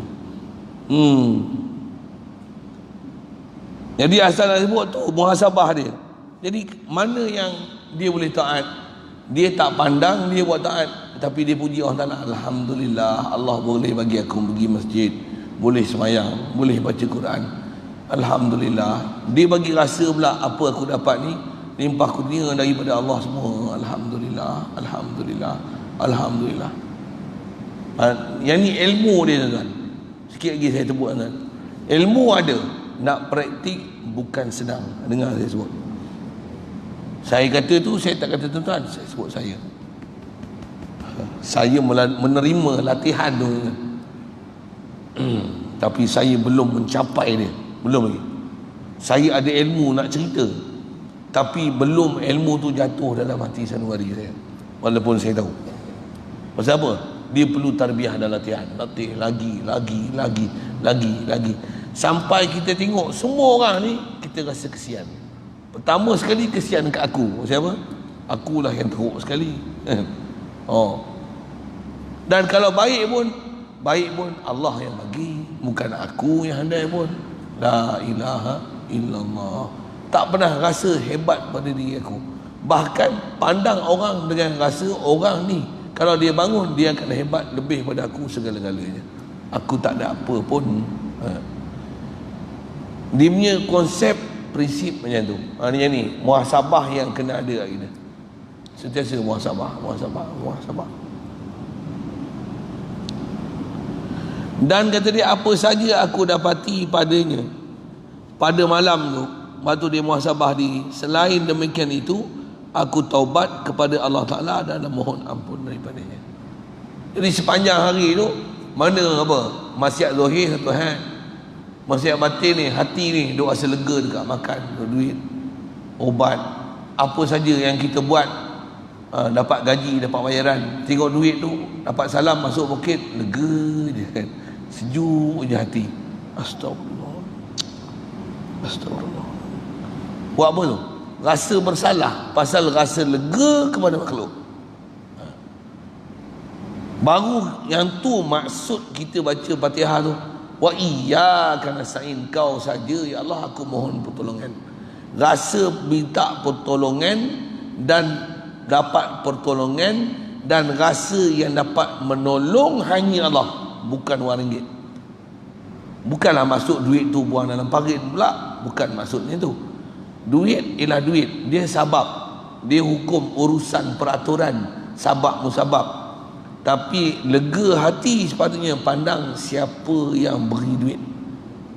Jadi asal nak sebut tu muhasabah dia. Jadi mana yang dia boleh taat, dia tak pandang dia buat taat, tapi dia puji Allah Ta'ala. Alhamdulillah Allah boleh bagi aku pergi masjid, boleh semayang, boleh baca Quran. Alhamdulillah. Dia bagi rasa pula apa aku dapat ni limpah kurnia daripada Allah semua. Alhamdulillah. Alhamdulillah. Yang ni ilmu dia tuan. Sikit lagi saya sebut tuan. Ilmu ada, nak praktik bukan senang. Dengar saya sebut. Saya kata tu, saya tak kata tuan-tuan, saya sebut saya. Saya menerima latihan tu. Tapi saya belum mencapai dia. Belum lagi. Saya ada ilmu nak cerita, tapi belum ilmu tu jatuh dalam hati sanubari saya, walaupun saya tahu. Pasal apa? Dia perlu tarbiyah dan latihan, latih lagi, sampai kita tengok semua orang ni kita rasa kesian. Pertama sekali kesian kat aku. Siapa? Akulah yang teruk sekali. Dan kalau baik pun Allah yang bagi, bukan aku yang handai pun. La ilaha illallah. Tak pernah rasa hebat pada diri aku. Bahkan pandang orang dengan rasa orang ni kalau dia bangun dia akan hebat lebih pada aku segala-galanya. Aku tak ada apa pun. Dia punya konsep prinsip macam tu. Yang ni muhasabah yang kena ada kat kita. Sentiasa muhasabah. Dan kata dia, apa saja aku dapati padanya pada malam tu, waktu dia muhasabah diri, selain demikian itu aku taubat kepada Allah Ta'ala dan mohon ampun daripadanya. Jadi sepanjang hari tu, mana apa, maksiat zahir satu hal, maksiat batin ni, hati ni duk rasa lega dekat makan, duit, obat, apa saja yang kita buat, dapat gaji, dapat bayaran, tengok duit tu, dapat salam masuk poket, lega je kan, sejuk je hati. Astagfirullah. Buat apa tu? Rasa bersalah pasal rasa lega kepada makhluk. Baru yang tu maksud kita baca Fatihah tu. Wa iyyaka nasta'in, kau saja ya Allah aku mohon pertolongan. Rasa minta pertolongan dan dapat pertolongan, dan rasa yang dapat menolong hanya Allah, bukan wang ringgit. Bukanlah maksud duit tu buang dalam parit pula, bukan maksudnya tu. Duit ialah duit, dia sabab, dia hukum urusan peraturan, sabab musabab. Tapi lega hati sepatutnya pandang siapa yang beri duit.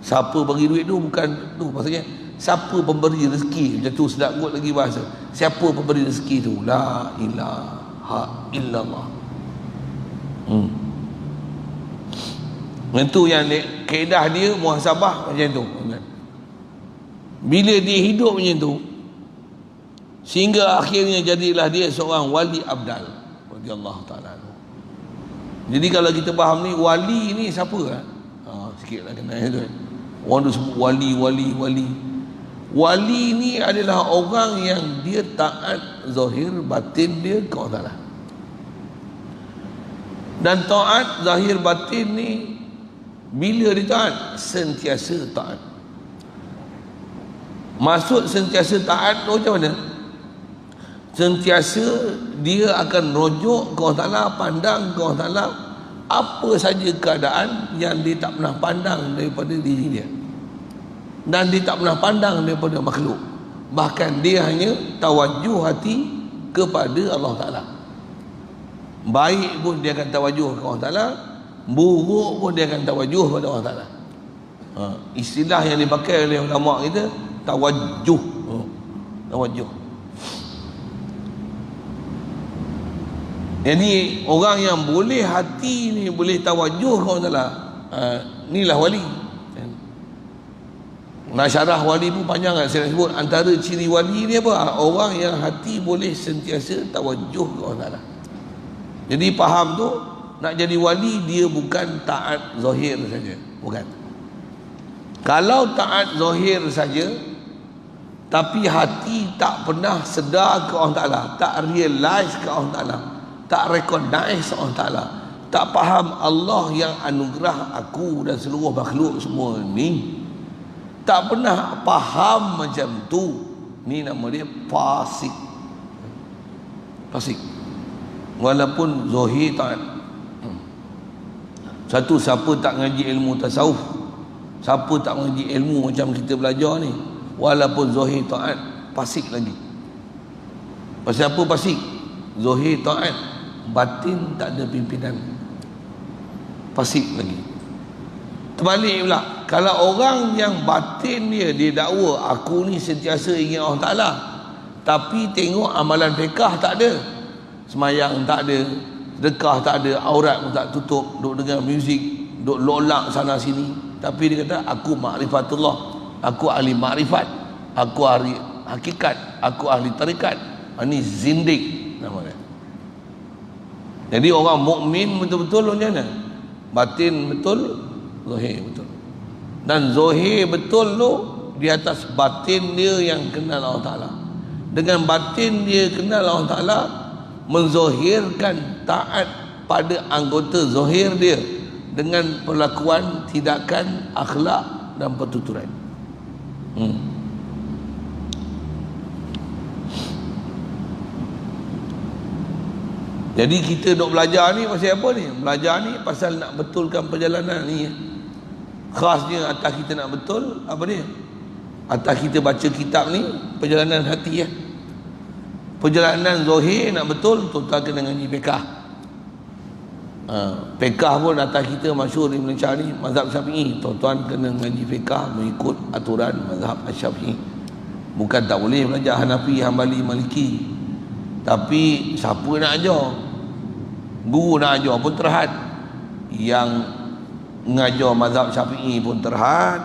Siapa beri duit tu bukan tu maksudnya, siapa pemberi rezeki. Macam tu sedap kot lagi bahasa. Siapa pemberi rezeki tu? La ilaha illallah. Itu yang kaedah dia muhasabah macam tu. Bila dia hidup macam tu, sehingga akhirnya jadilah dia seorang wali abdal radhiyallahu taala. Jadi kalau kita faham ni, wali ni siapa kan? Sikitlah kenal tu. Orang tu sebut wali. Wali ni adalah orang yang dia taat zahir batin dia ke Allah Taala. Dan taat zahir batin ni, bila dia taat, sentiasa taat. Maksud sentiasa taat tu macam mana? Sentiasa dia akan rujuk ke Allah Ta'ala, pandang ke Allah Ta'ala, apa saja keadaan yang dia tak pernah pandang daripada diri dia, dan dia tak pernah pandang daripada makhluk. Bahkan dia hanya tawajuh hati kepada Allah Ta'ala. Baik pun dia akan tawajuh ke Allah Ta'ala, buruk pun dia akan tawajuh kepada Allah Ta'ala. Istilah yang dipakai oleh ulama kita, tawajuh. Tawajuh. Jadi orang yang boleh hati ni boleh tawajuh ke Allah Ta'ala, inilah wali. Nasyarah wali pun panjang kan, saya nak sebut. Antara ciri wali ni apa? Orang yang hati boleh sentiasa tawajuh ke Allah Ta'ala. Jadi faham tu, nak jadi wali dia bukan taat zahir saja, bukan. Kalau taat zahir saja tapi hati tak pernah sedar ke Allah Ta'ala, tak realize ke Allah Ta'ala, tak recognize Allah Ta'ala, tak faham Allah yang anugerah aku dan seluruh makhluk semua ni, tak pernah faham macam tu, ni nama dia fasik. Fasik walaupun zahir taat. Satu, siapa tak ngaji ilmu tasawuf, siapa tak ngaji ilmu macam kita belajar ni, walaupun zahir taat, fasik lagi. Pasal apa fasik? Zahir taat, batin tak ada pimpinan, fasik lagi. Terbalik pula, kalau orang yang batin dia dakwa aku ni sentiasa ingin Allah Ta'ala, tapi tengok amalan fiqah tak ada, semayang tak ada, sedekah tak ada, aurat pun tak tutup, duk dengar muzik, duk lolak sana sini, tapi dia kata aku makrifatullah, aku ahli makrifat, aku hakikat, aku ahli tarikat. Ini zindik nama dia. Jadi orang mukmin betul-betul macam mana? Batin betul, zahir betul. Dan zahir betul tu di atas batin dia yang kenal Allah Ta'ala. Dengan batin dia kenal Allah Ta'ala, menzahirkan taat pada anggota zahir dia dengan perlakuan, tindakan, akhlak dan pertuturan. Jadi kita duk belajar ni pasal apa ni? Belajar ni pasal nak betulkan perjalanan ni. Khasnya atas kita nak betul apa dia? Atas kita baca kitab ni perjalanan hati ya. Perjalanan zahir nak betul tuan kena ngaji fiqh. Fiqh pun atas kita masyhur di Malaysia ni mazhab Syafi'i. Tuan kena ngaji fiqh mengikut aturan mazhab Syafi'i. Bukan tak boleh belajar Hanafi, Hambali, Maliki. Tapi siapa nak ajar? Guru nak ajar pun terhad. Yang mengajar mazhab Syafi'i pun terhad.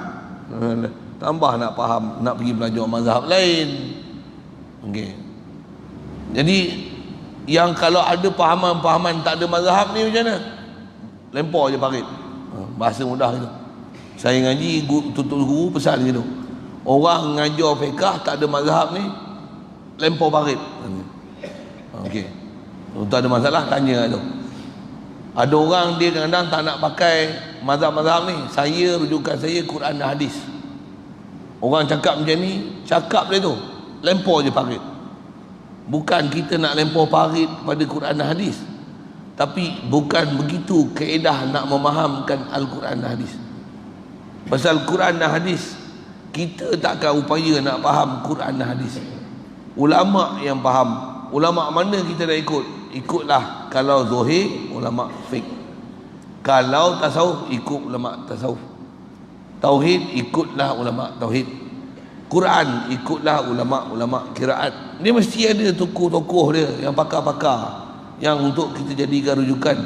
Tambah nak faham, nak pergi belajar mazhab lain. Okey. Jadi yang kalau ada pahaman-pahaman tak ada mazhab ni macam mana? Lempar je parit. Bahasa mudah gitu. Saya ngaji tutup guru pesan gitu. Orang ngajar fiqh tak ada mazhab ni lempar parit. Okey. Tak ada masalah tanya tu. Ada orang dia kadang-kadang tak nak pakai mazhab-mazhab ni. Saya rujukan saya Quran dan hadis. Orang cakap macam ni, cakap dia tu, lempar je parit. Bukan kita nak lempar parit pada Quran dan hadis, tapi bukan begitu kaedah nak memahamkan Al-Quran dan hadis. Pasal Quran dan hadis, kita takkan upaya nak faham Quran dan hadis. Ulama yang faham. Ulama mana kita nak ikut? Ikutlah kalau zahir ulama fiqh. Kalau tasawuf ikut ulama tasawuf. Tauhid ikutlah ulama tauhid. Quran ikutlah ulama-ulama qiraat. Dia mesti ada tokoh-tokoh dia yang pakar-pakar yang untuk kita jadikan rujukan.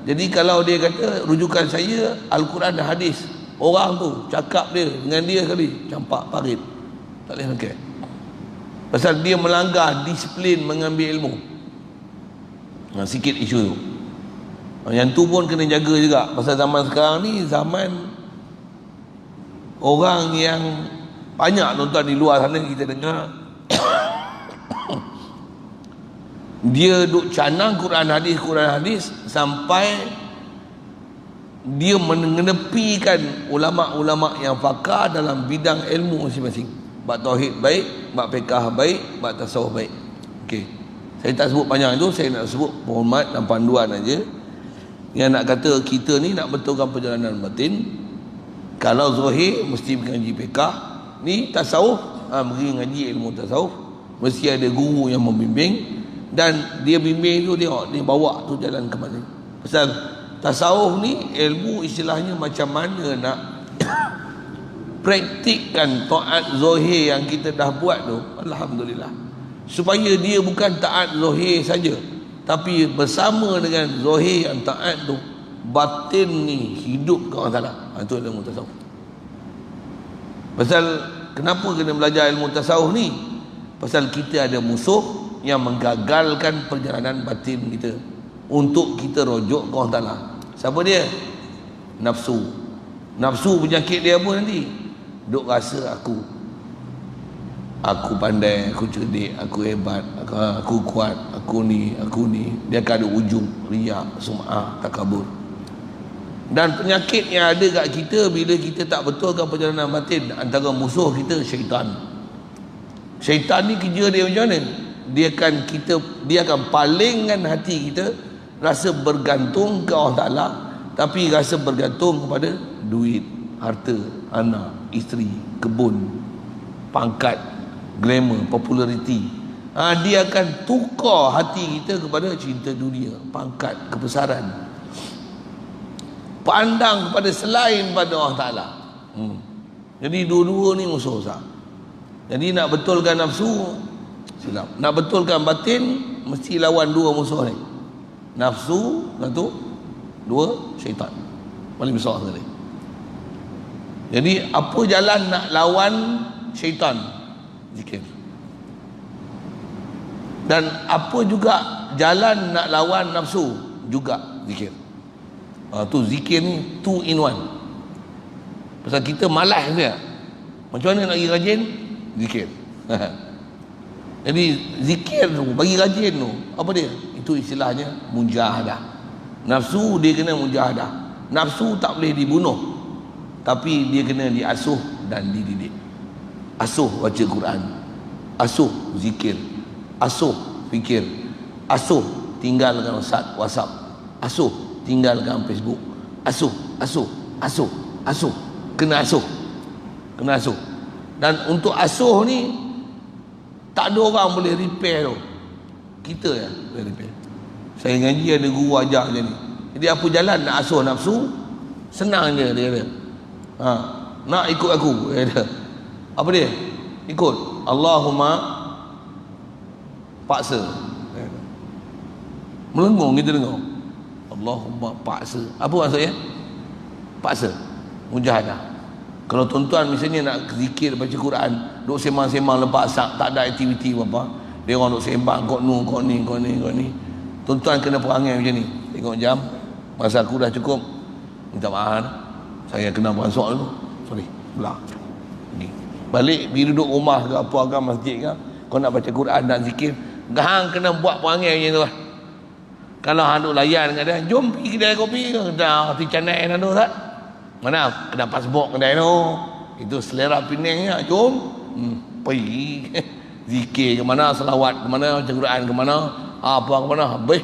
Jadi kalau dia kata rujukan saya Al-Quran dan hadis, orang tu cakap dia dengan dia sekali campak parit. Tak boleh pakai. Pasal dia melanggar disiplin mengambil ilmu. Sikit isu tu. Yang tu pun kena jaga juga. Pasal zaman sekarang ni zaman orang yang banyak tuan-tuan di luar sana kita dengar dia duk canang Quran hadis sampai dia mengenepikan ulama-ulama yang pakar dalam bidang ilmu masing-masing. Bab tauhid baik, bab fiqh baik, bab tasawuf baik. Okey. Saya tak sebut panjang itu, saya nak sebut hormat dan panduan aja. Yang nak kata kita ni nak betulkan perjalanan batin. Kalau zahir mesti mengaji fiqh, ni tasawuf, pergi ngaji ilmu tasawuf, mesti ada guru yang membimbing, dan dia bimbing tu tengok dia bawa tu jalan ke mana. Pasal tasawuf ni ilmu istilahnya macam mana nak praktikkan taat zahir yang kita dah buat tu, alhamdulillah, supaya dia bukan taat zahir saja, tapi bersama dengan zahir yang taat tu, batin ni hidup ke Allah Ta'ala. Itu ilmu tasawuf. Pasal kenapa kena belajar ilmu tasawuf ni? Pasal kita ada musuh yang menggagalkan perjalanan batin kita untuk kita rujuk ke Allah Ta'ala. Siapa dia? Nafsu. Nafsu penyakit dia apa nanti? Duk rasa aku pandai, aku cerdik, aku hebat, aku kuat, aku ni. Dia akan ada ujung riak, sum'ah, takabur. Dan penyakit yang ada kat kita bila kita tak betulkan perjalanan batin, antara musuh kita syaitan. Syaitan ni kerja dia macam mana? Dia akan palingkan hati kita rasa bergantung ke Allah Ta'ala, tapi rasa bergantung kepada duit, harta, anak, isteri, kebun, pangkat, glamour, populariti. Dia akan tukar hati kita kepada cinta dunia, pangkat, kebesaran, pandang kepada selain pada Allah Ta'ala. Jadi dua-dua ni musuh besar. Jadi nak betulkan nafsu silap, nak betulkan batin mesti lawan dua musuh ni. Nafsu satu, dua syaitan. Paling besar sekali. Jadi apa jalan nak lawan syaitan? Zikir. Dan apa juga jalan nak lawan nafsu juga zikir. Tu zikir ni 2 in 1. Pasal kita malas dia. Macam mana nak pergi rajin? Zikir. Jadi zikir tu bagi rajin tu apa dia? Itu istilahnya mujahadah. Nafsu dia kena mujahadah. Nafsu tak boleh dibunuh, tapi dia kena diasuh dan dididik. Asuh baca Quran, asuh zikir, asuh fikir, asuh tinggalkan WhatsApp, asuh tinggalkan Facebook, asuh kena asuh. Dan untuk asuh ni tak ada orang boleh repair tu, kita yang boleh repair. Saya ngaji ada guru ajar macam ni. Jadi apa jalan nak asuh nafsu? Senang je dia kata. Nak ikut aku, dia kata. Apa dia? Ikut Allahumma paksa. Melengung kita dengar Allahumma paksa. Apa maksudnya? Paksa, mujahadah. Kalau tuan-tuan misalnya nak zikir baca Quran, duk sembang-sembang lepas sak, tak ada aktiviti apa, dia orang duk sembang kok ni. Tuan-tuan kena perangai macam ni. Tengok jam, masa aku dah cukup. Minta maaf, saya kena beransuk dulu. Sorry, belah. Balik pergi duduk rumah ke apa ke masjid ke, kau nak baca Quran, nak zikir, hang kena buat perangai macam tu lah. Kalau hang duk layan dengan dia, jom pergi kedai kopi ke, dah roti canai tu tak? Mana kena passport kedai tu. Itu selera Penangnya, jom. Pergi zikir ke mana, selawat ke mana, baca Quran ke mana, apa ke mana, habis.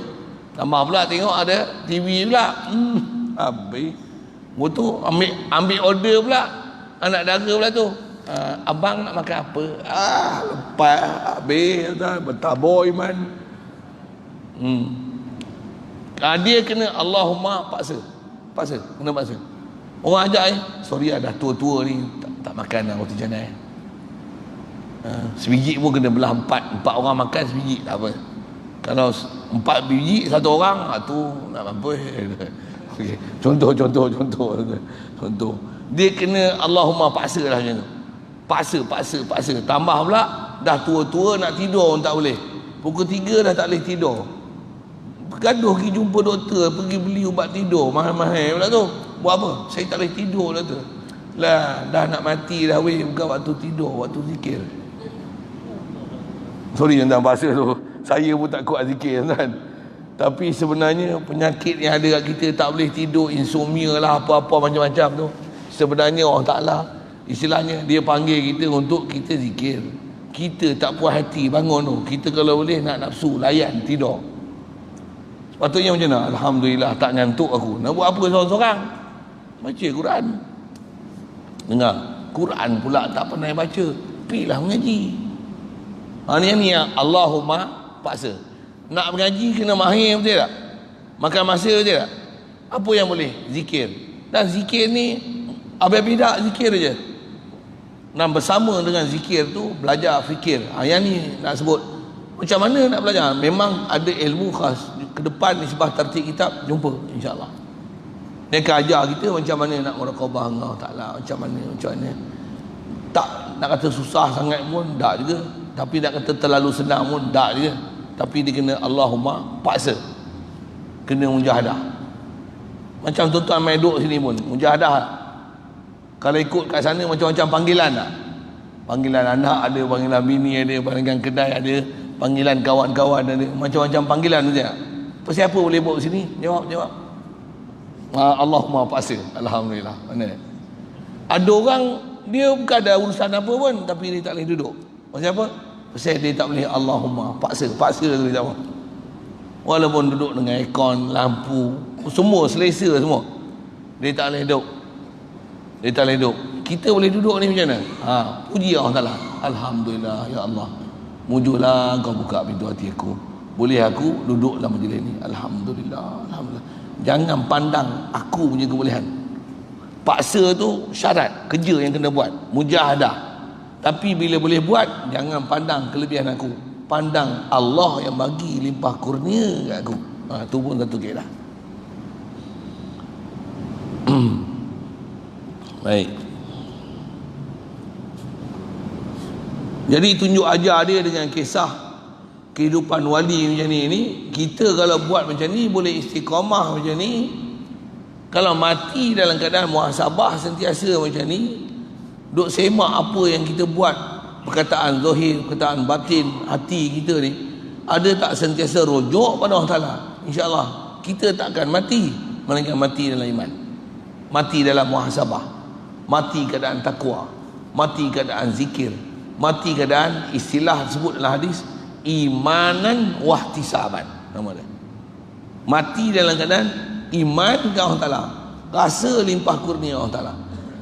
Tambah pula tengok ada TV pula. Habis. Motor ambil order pula. Anak dara pula tu. Abang nak makan apa? Lepas habis dah bertabur iman. Dia kena Allahumma paksa. Kena paksa. Orang ajak sorry dah tua-tua ni tak makan roti canai. Sebiji pun kena belah 4 orang makan sebiji tak apa. Kalau 4 biji satu orang, tu nak apa? Okay. Contoh. Dia kena Allahumma paksa lah macam tu. Paksa. Tambah pula dah tua-tua nak tidur pun tak boleh. Pukul 3 dah tak boleh tidur. Gaduh pergi jumpa doktor, pergi beli ubat tidur mahal-mahal pula tu. Buat apa? Saya tak boleh tidur lah tu. Lah, dah nak mati dah weh, bukan waktu tidur, waktu zikir. Sorry tentang bahasa tu. Saya pun tak kuat zikir kan. Tapi sebenarnya penyakit yang ada kat kita tak boleh tidur, insomnia lah, apa-apa macam-macam tu. Sebenarnya orang Ta'ala istilahnya dia panggil kita untuk kita zikir. Kita tak puas hati bangun tu. Kita kalau boleh nak nafsu layan tidur. Sepatutnya macam mana? Alhamdulillah tak ngantuk aku. Nak buat apa seorang-seorang? Baca Quran. Dengar Quran pula tak pernah baca, pergilah mengaji. Ni yang Allahumma paksa. Nak mengaji kena mahir betul tak? Makan masa betul tak? Apa yang boleh? Zikir. Dan zikir ni habis tak zikir je. Dan bersama dengan zikir tu belajar fikir. Yang ni nak sebut macam mana nak belajar. Memang ada ilmu khas. Ke depan nisbah tertib kitab jumpa insya-Allah. Dia akan ajar kita macam mana nak muraqabah Allah Taala, macam mana. Tak nak kata susah sangat pun tak juga, tapi nak kata terlalu senang pun tak juga. Tapi dia kena Allahumma paksa. Kena mujahadah. Macam tuan-tuan main duduk sini pun mujahadah. Kalau ikut kat sana macam-macam panggilan tak? Panggilan anak ada, panggilan bini ada, panggilan kedai ada, panggilan kawan-kawan ada, macam-macam panggilan tu tak? Siapa boleh buat sini? Jawab. Allahumma paksa. Alhamdulillah. Mana? Ada orang dia bukan ada urusan apa pun, tapi dia tak boleh duduk. Pasal apa? Pasal dia tak boleh Allahumma paksa tu dia tak mau. Walaupun duduk dengan aircon, lampu, semua selesa semua, dia tak boleh duduk. Kita boleh duduk ni macam mana? Puji Allah Taala. Alhamdulillah ya Allah. Mujurlah kau buka pintu hati aku. Boleh aku duduk dalam majlis ni. Alhamdulillah. Jangan pandang aku punya kebolehan. Paksa tu syarat, kerja yang kena buat, mujahadah. Tapi bila boleh buat, jangan pandang kelebihan aku. Pandang Allah yang bagi limpah kurnia kat aku. Tu pun satu keadaan. Baik. Jadi tunjuk ajar dia dengan kisah kehidupan wali macam ni, kita kalau buat macam ni boleh istiqamah macam ni. Kalau mati dalam keadaan muhasabah sentiasa macam ni, duk semak apa yang kita buat, perkataan zahir, perkataan batin, hati kita ni, ada tak sentiasa rujuk pada Allah Ta'ala, insya-Allah kita takkan mati, melainkan mati dalam iman, mati dalam muhasabah, mati keadaan takwa, mati keadaan zikir, mati keadaan istilah sebut dalam hadis imanan wahtisaban, nama dia. Mati dalam keadaan iman ke Allah Ta'ala, rasa limpah kurnia Allah Ta'ala,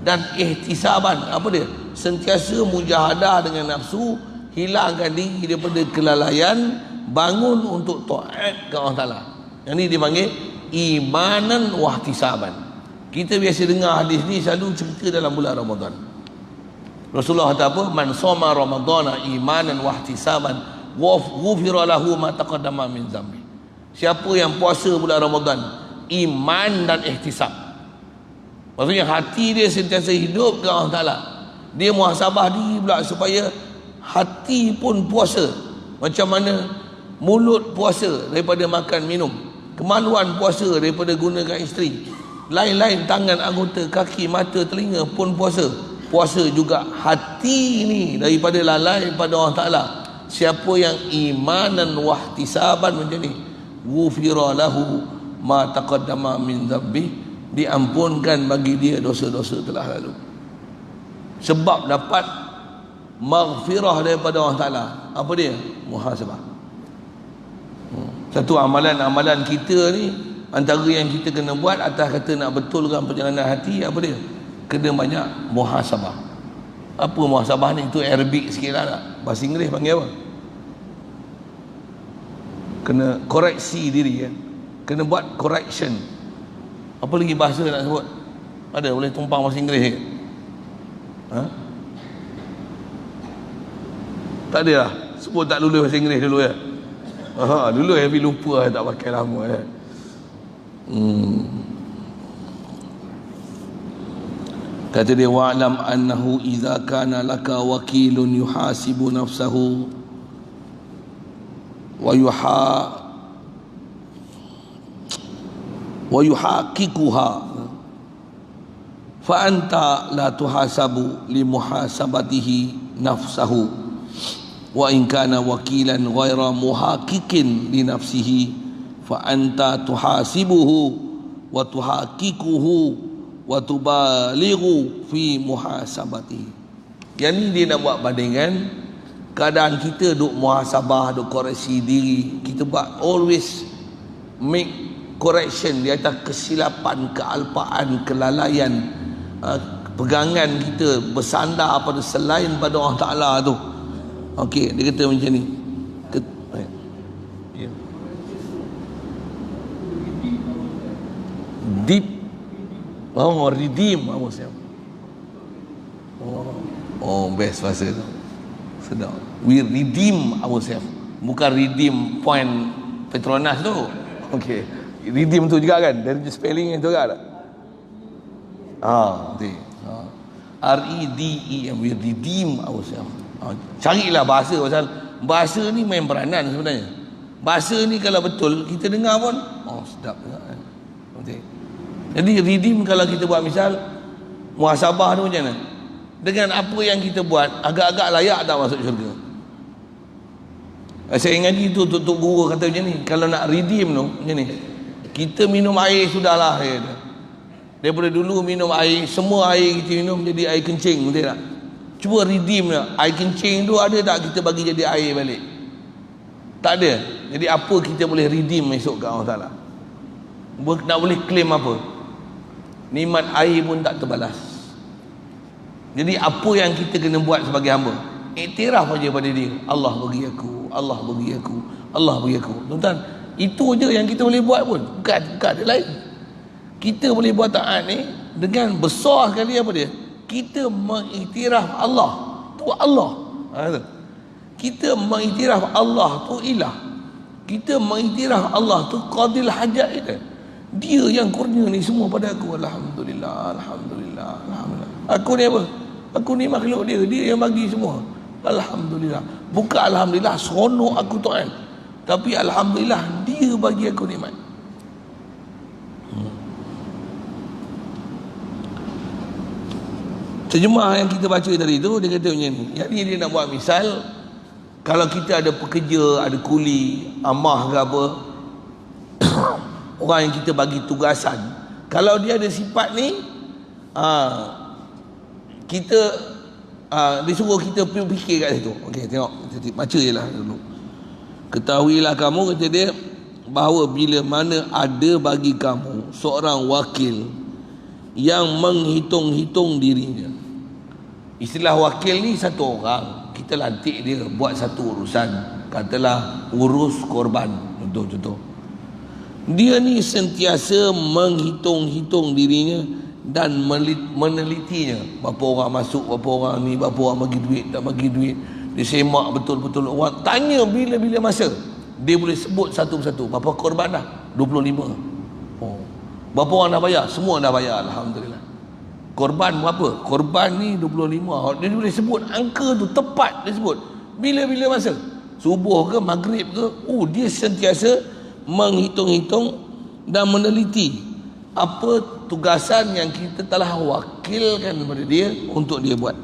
dan ihtisaban, apa dia? Sentiasa mujahadah dengan nafsu, hilangkan diri daripada kelalaian, bangun untuk taat ke Allah Ta'ala. Yang ni dipanggil imanan wahtisaban. Kita biasa dengar hadis ni selalu cerita dalam bulan Ramadan. Rasulullah kata apa? Man soma ramadana imanan wahtisaban ghufira lahu ma taqaddama min dhanbi. Siapa yang puasa bulan Ramadan iman dan ihtisab, maksudnya hati dia sentiasa hidup ke Allah Ta'ala, dia muhasabah diri pula supaya hati pun puasa. Macam mana mulut puasa daripada makan minum, kemaluan puasa daripada gunakan isteri, lain-lain tangan, anggota, kaki, mata, telinga pun puasa. Puasa juga hati ni daripada lalai pada Allah Ta'ala. Siapa yang imanan wahtisaban macam ni, ghufira lahu ma taqaddama min dhanbi, diampunkan bagi dia dosa-dosa telah lalu. Sebab dapat maghfirah daripada Allah Ta'ala. Apa dia? Muhasabah. Satu amalan-amalan kita ni, antara yang kita kena buat atas kata nak betulkan perjalanan hati, apa dia? Kena banyak muhasabah. Apa muhasabah ni? Itu Arabic sikit lah. Bahasa Inggeris panggil apa? Kena koreksi diri kan? Kena buat correction. Apa lagi bahasa nak sebut? Ada boleh tumpang bahasa Inggeris ke? Ha? Tak ada lah. Sebut tak lulus bahasa Inggeris dulu ya. Dulu Happy lupa tak pakai lama ya. Kata dia, wa'lam annahu idza kana laka wakilun yuhasibu nafsahu wa yuhaqqiquha fa anta la tuhasabu li muhasabatihi nafsahu wa in kana wakilan ghaira muhaqqiqin li nafsihi fa anta tuhasibuhu wa tuhaqqiquhu wa tubalighu fi muhasabatihi. Yang ni dia nak buat bandingan keadaan kita duk muhasabah, duk koreksi diri, kita buat always make correction di atas kesilapan, kealpaan, kelalaian, pegangan kita bersandar pada selain pada Allah Ta'ala tu. Okey, dia kata macam ni. Deep. Redeem ourselves. Best bahasa tu. Sedap. We redeem ourselves. Bukan redeem point Petronas tu. Okey. Redeem tu juga kan? Dari spelling itu juga tak? Betul. R-E-D-E-M. We redeem ourselves. Carilah bahasa, pasal bahasa ni main peranan sebenarnya. Bahasa ni kalau betul kita dengar pun sedap juga kan. Betul. Jadi redeem kalau kita buat misal muhasabah tu macam mana? Dengan apa yang kita buat agak-agak layak tak masuk syurga? Saya ngaji tu Tok Guru kata macam ni, kalau nak redeem tu macam ni, kita minum air sudahlah dia. Daripada dulu minum air, semua air kita minum jadi air kencing, betul tak? Cuba redeem lah. Air kencing tu ada tak kita bagi jadi air balik? Tak ada. Jadi apa kita boleh redeem esok ke Allah Ta'ala? Nak boleh claim apa? Nikmat air pun tak terbalas. Jadi apa yang kita kena buat sebagai hamba? Iktiraf saja pada dia. Allah bagi aku, Allah bagi aku, Allah bagi aku. Tuan-tuan, itu je yang kita boleh buat pun. Bukan ada lain. Kita boleh buat taat ni dengan besar sekali apa dia? Kita mengiktiraf Allah tu Allah. Kita mengiktiraf Allah tu ilah. Kita mengiktiraf Allah tu qadil hajat kita. Dia yang kurnia ni semua pada aku. Alhamdulillah, Alhamdulillah, Alhamdulillah. Aku ni apa? Aku ni makhluk dia. Dia yang bagi semua. Alhamdulillah. Bukan Alhamdulillah seronok aku Tuhan. Tapi alhamdulillah dia bagi aku nikmat. Terjemah yang kita baca tadi tu, dia kata macam ni. Yang ni dia nak buat misal, kalau kita ada pekerja, ada kuli, amah ke apa, orang yang kita bagi tugasan, kalau dia ada sifat ni, kita dia suruh kita fikir kat situ. Okey, tengok, baca je lah dulu. Ketahuilah kamu, kata dia, bahawa bila mana ada bagi kamu seorang wakil yang menghitung-hitung dirinya. Istilah wakil ni satu orang, kita lantik dia buat satu urusan, katalah urus korban, contoh. Dia ni sentiasa menghitung-hitung dirinya dan menelitinya. Berapa orang masuk, berapa orang ni, berapa orang bagi duit, tak bagi duit. Dia semak betul-betul orang, tanya bila-bila masa. Dia boleh sebut satu persatu. Berapa korban dah? 25. Berapa orang dah bayar? Semua dah bayar, alhamdulillah. Korban berapa? Korban ni 25. Dia boleh sebut angka tu tepat, dia sebut bila-bila masa, subuh ke maghrib ke. Dia sentiasa menghitung-hitung dan meneliti apa tugasan yang kita telah wakilkan kepada dia untuk dia buat.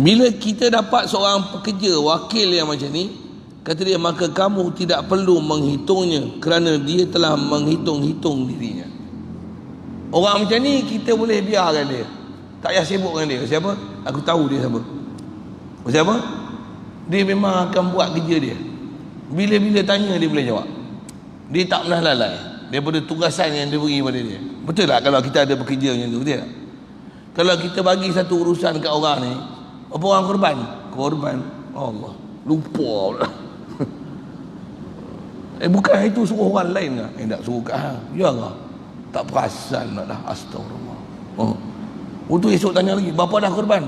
Bila kita dapat seorang pekerja, wakil yang macam ni, kata dia, maka kamu tidak perlu menghitungnya kerana dia telah menghitung-hitung dirinya. Orang macam ni kita boleh biarkan dia, tak payah sibuk dengan dia. Siapa? Aku tahu dia siapa. Siapa? Dia memang akan buat kerja dia. Bila-bila tanya dia boleh jawab. Dia tak pernah lalai daripada tugasan yang dia beri pada dia. Betul tak kalau kita ada pekerja macam tu? Betul tak? Kalau kita bagi satu urusan kat orang ni, apa orang korban? Korban Allah, lupa pula. Bukan itu suruh orang lain lah. Tak suruh kat hang. Ya lah, tak perasan nak dah. Astagfirullah. Untuk esok tanya lagi, berapa dah korban?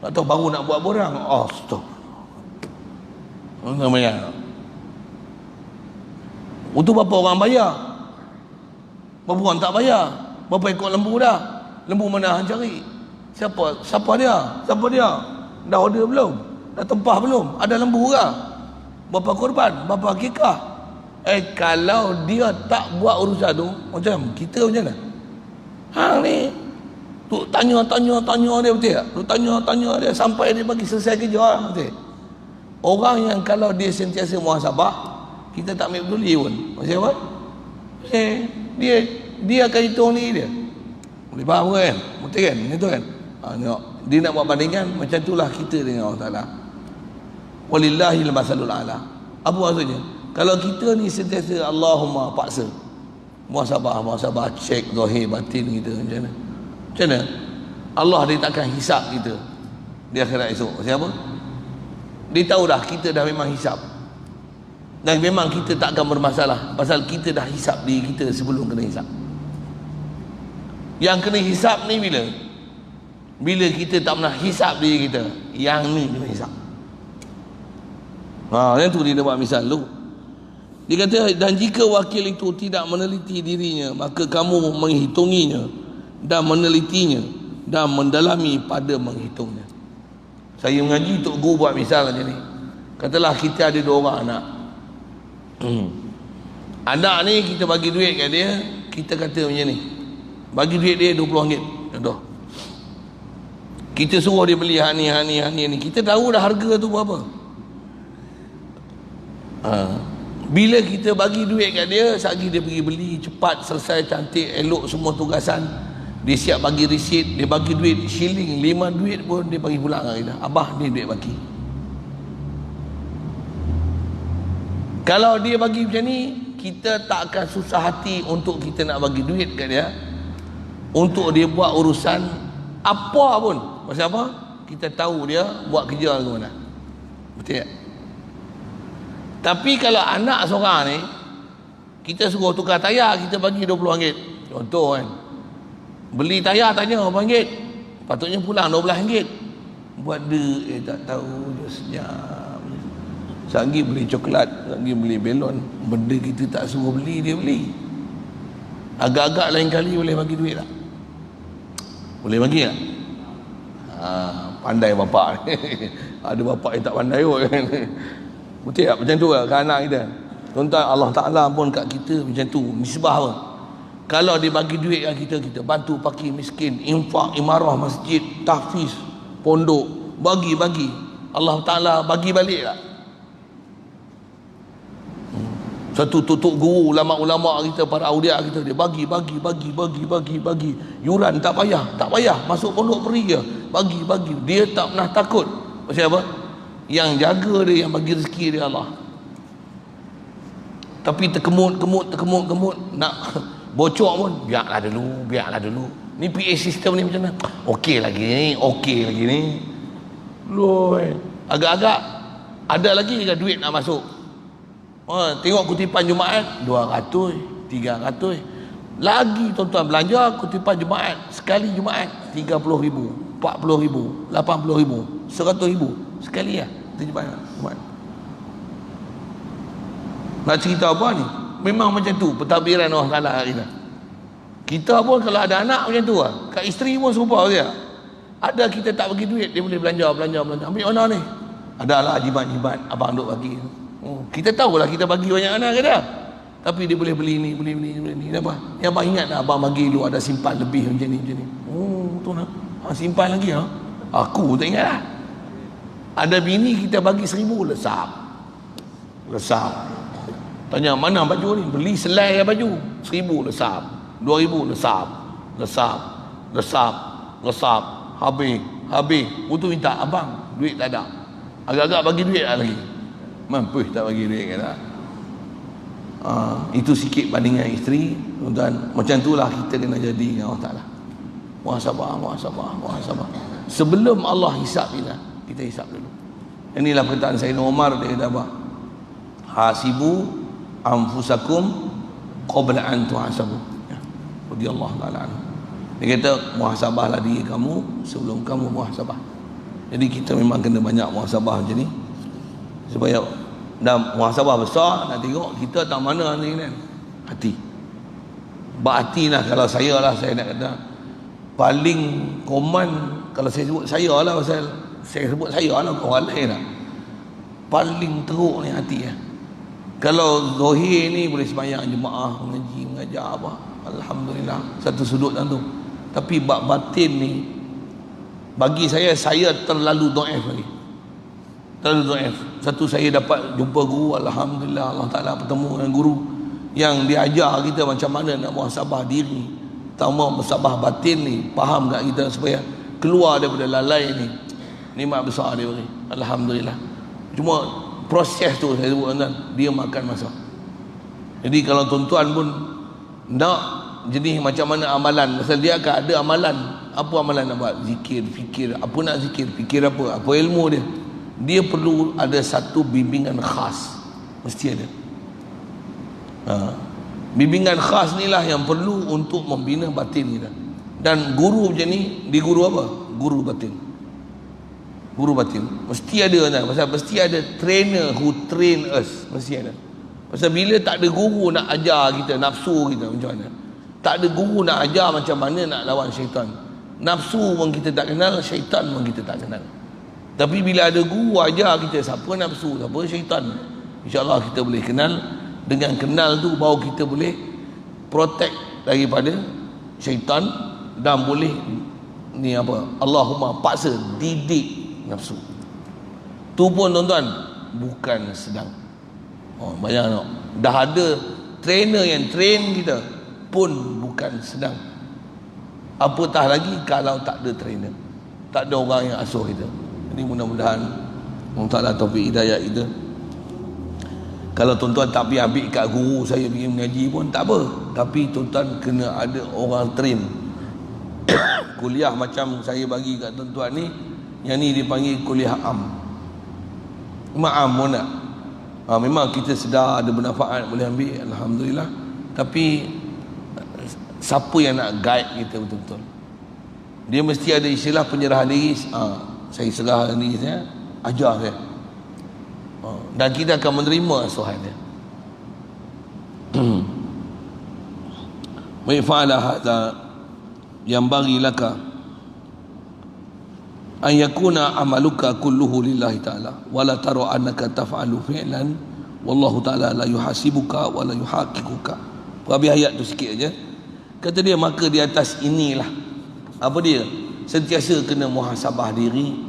Tak tahu, baru nak buat borang. Astagfirullah. Namanya untuk berapa orang bayar? Berapa orang tak bayar? Berapa ekor lembu dah? Lembu mana hang cari? Siapa dia? Dah order belum? Dah tempah belum? Ada lembu ke? Berapa korban? Berapa akikah? Kalau dia tak buat urusan tu, macam kita macam mana? Hang ni tu tanya dia, betul tak? Tu tanya dia sampai dia bagi selesai kerja, betul. Orang yang kalau dia sentiasa muhasabah, kita tak ambil peduli pun. Macam apa? Dia akan hitung ni dia. Boleh faham kan? Betul kan? Itu kan? Tengok. Dia nak buat bandingan, macam itulah kita dengan Allah Ta'ala. Walillahil masalul a'la. Apa maksudnya? Kalau kita ni sentiasa Allahumma paksa, muhasabah, cek zahir batin kita, macam mana? Macam mana? Allah dia takkan hisap kita di akhirat esok. Siapa? Dia tahu dah kita dah memang hisap. Dan memang kita tak akan bermasalah pasal kita dah hisap diri kita sebelum kena hisap. Yang kena hisap ni bila kita tak pernah hisap diri kita, yang ni kena hisap. Yang tu dia buat misal tu. Dia kata, dan jika wakil itu tidak meneliti dirinya, maka kamu menghitunginya dan menelitinya dan mendalami pada menghitungnya. Saya mengaji Tok Guru buat misal macam ni. Katalah kita ada 2 orang anak. Anak ni kita bagi duit kat dia, kita kata macam ni, bagi duit dia RM20, contoh. Kita suruh dia beli hak ni. Kita tahu dah harga tu berapa. Bila kita bagi duit kat dia, sehari dia pergi beli, cepat, selesai, cantik, elok semua tugasan, dia siap bagi resit, dia bagi duit shilling 5 duit pun dia bagi pulang kat kita. Abah ni duit bagi. Kalau dia bagi macam ni, kita tak akan susah hati untuk kita nak bagi duit kat dia, untuk dia buat urusan apa pun. Pasal apa? Kita tahu dia buat kerja ke mana. Betul tak? Tapi kalau anak seorang ni, kita suruh tukar tayar, kita bagi RM20. Contoh kan, beli tayar tanya RM4, patutnya pulang RM12. Buat dia tak tahu, dia senyap. Sehari beli coklat, sehari beli belon, benda kita tak suruh beli, dia beli. Agak-agak lain kali boleh bagi duit tak? Boleh bagi tak? Pandai bapak ni. Ada bapa yang tak pandai kot. Betul tak? Macam tu lah kan anak kita. Tuan-tuan, Allah Ta'ala pun kat kita macam tu. Misbah pun, kalau dia bagi duit kat kita, kita bantu fakir miskin, infak, imarah masjid, tahfiz, pondok, bagi Allah Ta'ala bagi balik tak? Satu tutup guru, ulama-ulama kita, para awliya kita, dia bagi. Yuran tak payah, masuk pondok free je, bagi. Dia tak pernah takut. Pasal apa? Yang jaga dia, yang bagi rezeki dia Allah. Tapi terkemut, nak bocor pun biarlah dulu. Ni PA sistem ni macam mana? Okey lagi ni. Loi, agak-agak ada lagi ke duit nak masuk. Tengok kutipan Jumaat 200, 300. Lagi tuan-tuan belanja kutipan Jumaat, sekali Jumaat 30,000, 40,000, 80,000, 100,000 sekali lah Jumaat. Nak cerita apa ni? Memang macam tu pentadbiran Allah Ta'ala hari ni. Kita pun kalau ada anak macam tu lah. Kat isteri pun serupa dia. Ada kita tak bagi duit, dia boleh belanja. Ambil mana ni? Adalah jimat abang duk bagi. Kita tahulah kita bagi banyak anak ke dia. Tapi dia boleh beli ni. Apa? Yang abang ingat tak abang bagi dulu ada simpan lebih macam ni. Betul nak? Simpan lagi ha? Aku tak ingat lah. Ada bini kita bagi 1,000 lesap. Tanya mana baju ni? Beli selai baju 1,000 lesap, 2,000 lesap. Habis. Untuk minta abang duit tak ada. Agak-agak bagi duit lagi. Mampus tak bagi duit kata. Itu sikit bandingan isteri. Tuan-tuan, macam itulah kita kena jadi dengan Allah Ta'ala. Muhasabah. Sebelum Allah hisap kita hisap dulu. Inilah perkataan Sayyidina Umar, dia kata apa? Hasibu anfusakum qabla an tuhasabu. Radhiyallahu ta'ala anhu. Dia kata muhasabahlah diri kamu sebelum kamu muhasabah. Jadi kita memang kena banyak muhasabah macam ni, supaya dah muhasabah besar nak tengok kita tak mana ni kan. Hati lah. Kalau saya nak kata paling koman, kalau saya sebut saya lah, pasal saya sebut saya lah, orang lain lah. Paling teruk ni hati lah. Kalau zahir ni boleh sembahyang jemaah, mengaji, mengajar apa, alhamdulillah, satu sudut tu. Tapi bab batin ni bagi saya terlalu dhaif lagi. Terlalu dhaif. Satu, saya dapat jumpa guru, alhamdulillah, Allah Ta'ala bertemu dengan guru yang dia ajar kita macam mana nak muhasabah diri, tahu muhasabah batin ni, faham tak kita supaya keluar daripada lalai ni. Nikmat besar dia beri, alhamdulillah. Cuma proses tu saya sebut tuan, dia makan masa. Jadi kalau tuan-tuan pun nak jenis macam mana amalan, pasal dia akan ada amalan. Apa amalan nak buat? Zikir, fikir. Apa nak zikir? Fikir apa? Apa ilmu dia? Dia perlu ada satu bimbingan khas. Mesti ada. Bimbingan khas ni lah yang perlu untuk membina batin kita. Dan guru macam ni, di guru apa? Guru batin. Guru batin. Mesti ada kan? Pasal mesti ada trainer who train us. Mesti ada. Pasal bila tak ada guru nak ajar kita, nafsu kita macam mana? Tak ada guru nak ajar macam mana nak lawan syaitan. Nafsu pun kita tak kenal, syaitan pun kita tak kenal. Tapi bila ada guru ajar kita siapa nafsu, siapa syaitan, insya-Allah kita boleh kenal. Dengan kenal tu baru kita boleh protect daripada syaitan, dan boleh ni apa, Allahumma paksa didik nafsu. Tu pun tuan-tuan bukan sedang. Bayang tak? Dah ada trainer yang train kita pun bukan sedang. Apatah lagi kalau tak ada trainer, tak ada orang yang asuh kita. Jadi mudah-mudahan Allah Ta'ala taufik hidayah kita. Kalau tuan-tuan tak pergi ambil kat guru, saya pergi mengaji pun tak apa. Tapi tuan-tuan kena ada orang train. Kuliah macam saya bagi kat tuan-tuan ni, yang ni dipanggil kuliah am. Am pun nak. Memang kita sedar ada bermanfaat, boleh ambil, alhamdulillah. Tapi siapa yang nak guide kita betul-betul? Dia mesti ada istilah penyerahan diri. Saya serah diri saya, ajar saya. Dan kita akan menerima asuhan dia. Wa fa'ala hadza yang bagi laka an yakuna amaluka kulluhu lillahi ta'ala wa la tara annaka taf'alu fi'lan wallahu ta'ala la yuhasibuka wa la yuhaqiquka. Habis ayat tu sikit aja. Kata dia, maka di atas inilah apa dia, sentiasa kena muhasabah diri,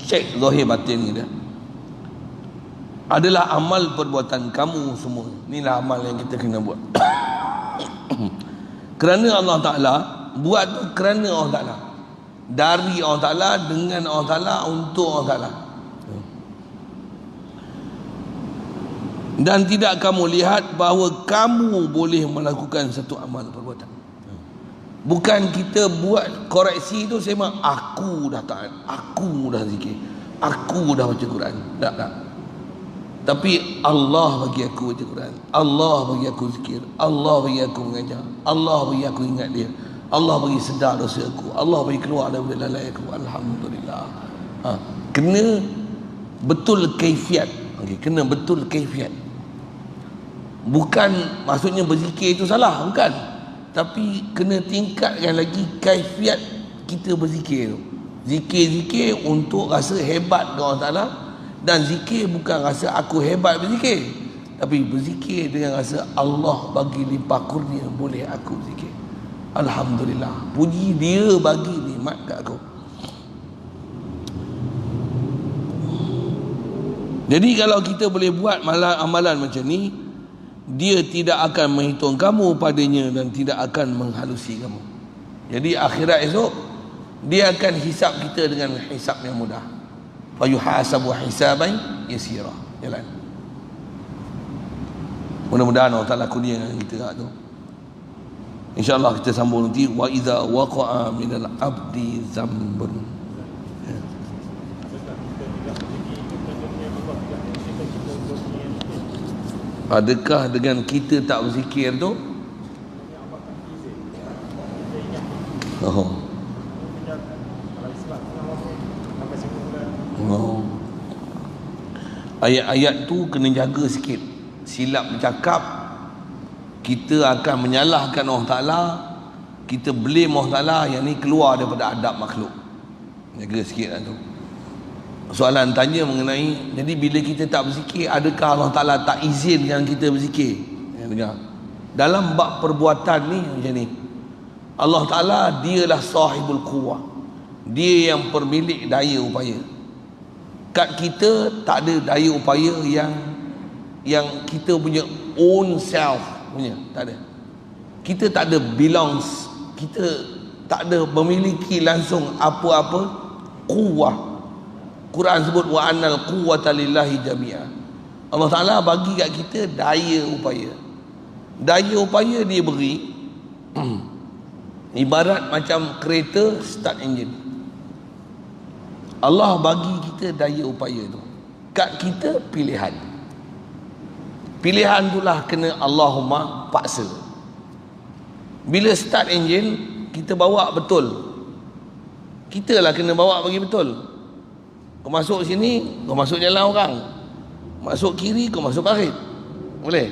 cek zahir batin dia. Adalah amal perbuatan kamu semua. Inilah amal yang kita kena buat. Kerana Allah Ta'ala, buat tu kerana Allah Ta'ala, dari Allah Ta'ala, dengan Allah Ta'ala, untuk Allah Ta'ala. Dan tidak kamu lihat bahawa kamu boleh melakukan satu amal perbuatan. Bukan kita buat koreksi tu, saya memang aku dah taat, aku dah zikir, aku dah baca Quran. Tak. Tapi Allah bagi aku baca Quran, Allah bagi aku zikir, Allah bagi aku mengajar, Allah bagi aku ingat dia, Allah bagi sedar dosa aku, Allah bagi keluar daripada lalai aku. Alhamdulillah. Kena betul kaifiat. Kena betul kaifiat. Bukan maksudnya berzikir itu salah, bukan. Tapi kena tingkatkan lagi kaifiat kita berzikir tu. Zikir-zikir untuk rasa hebat kepada Allah Ta'ala. Dan zikir bukan rasa aku hebat berzikir, tapi berzikir dengan rasa Allah bagi limpah kurnia boleh aku berzikir. Alhamdulillah, puji dia bagi nikmat kat aku. Jadi kalau kita boleh buat amalan macam ni, dia tidak akan menghitung kamu padanya dan tidak akan menghalusi kamu. Jadi akhirat esok dia akan hisap kita dengan hisap yang mudah. Fa yuhasabu hisaban yasira. Jalan. Mudah-mudahan Allah Taala kurniakan kita tu. InsyaAllah kita sambung nanti. Wa idza waqa'a minal abdi zambun. Adakah dengan kita tak berzikir tu? Ayat-ayat tu kena jaga sikit. Silap bercakap, kita akan menyalahkan Allah Ta'ala, kita blame Allah Ta'ala, yang ni keluar daripada adab makhluk. Jaga sikit lah tu. Soalan tanya mengenai, jadi bila kita tak berzikir, adakah Allah Ta'ala tak izinkan kita berzikir? Dengar. Dalam bab perbuatan ni macam ni, Allah Ta'ala dialah sahibul quwwah, dia yang pemilik daya upaya. Kat kita tak ada daya upaya yang kita punya own self punya, tak ada. Kita tak ada belongs, kita tak ada memiliki langsung apa-apa quwwah. Quran sebut wa annal quwwata lillahi jami'a. Allah Ta'ala bagi kat kita daya upaya. Daya upaya dia beri ibarat macam kereta start engine. Allah bagi kita daya upaya tu. Kat kita pilihan. Pilihan itulah kena Allahumma paksa. Bila start engine, kita bawa betul. Kita lah kena bawa bagi betul. Kau masuk sini, kau masuk jalan orang. Masuk kiri, kau masuk parit. Boleh?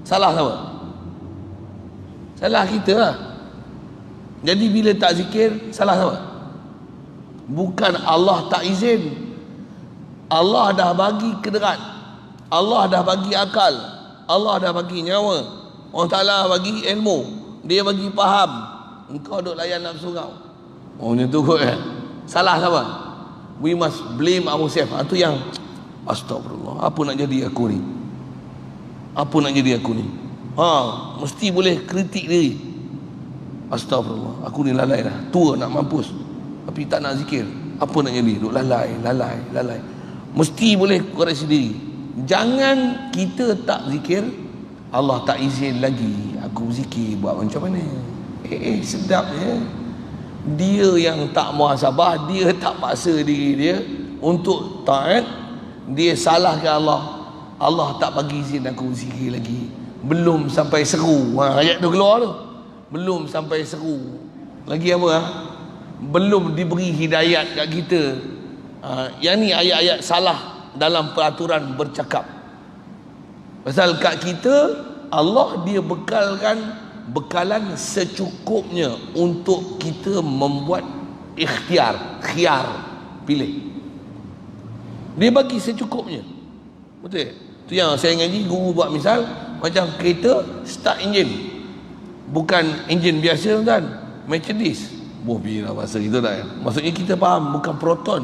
Salah siapa? Salah kita lah. Jadi bila tak zikir, salah siapa? Bukan Allah tak izin. Allah dah bagi kederat, Allah dah bagi akal, Allah dah bagi nyawa, Allah Ta'ala bagi ilmu, dia bagi faham. Engkau duk layan nafsu kau. Oh macam tu kot kan? Salah siapa? We must blame ourselves. Itu yang astagfirullah, apa nak jadi aku ni? Apa nak jadi aku ni? Mesti boleh kritik diri. Astagfirullah, aku ni lalai dah, tua nak mampus, tapi tak nak zikir. Apa nak jadi? Duk lalai. Mesti boleh koreksi diri. Jangan kita tak zikir, Allah tak izin lagi aku zikir, buat macam mana? Sedap je. Dia yang tak muhasabah, dia tak paksa diri dia untuk taat, dia salahkan Allah. Allah tak bagi izin aku zikir lagi. Belum sampai seru. Ayat tu keluar tu. Belum sampai seru. Lagi apa? Belum diberi hidayat kat kita. Yang ni ayat-ayat salah dalam peraturan bercakap. Pasal kat kita, Allah dia bekalkan bekalan secukupnya untuk kita membuat ikhtiar, khiar, pilih. Dia bagi secukupnya. Betul? Tu yang saya ngaji, guru buat misal macam kereta start enjin. Bukan enjin biasa kan, Mercedes. Bila bahasa kita dah ya. Maksudnya kita faham, bukan Proton,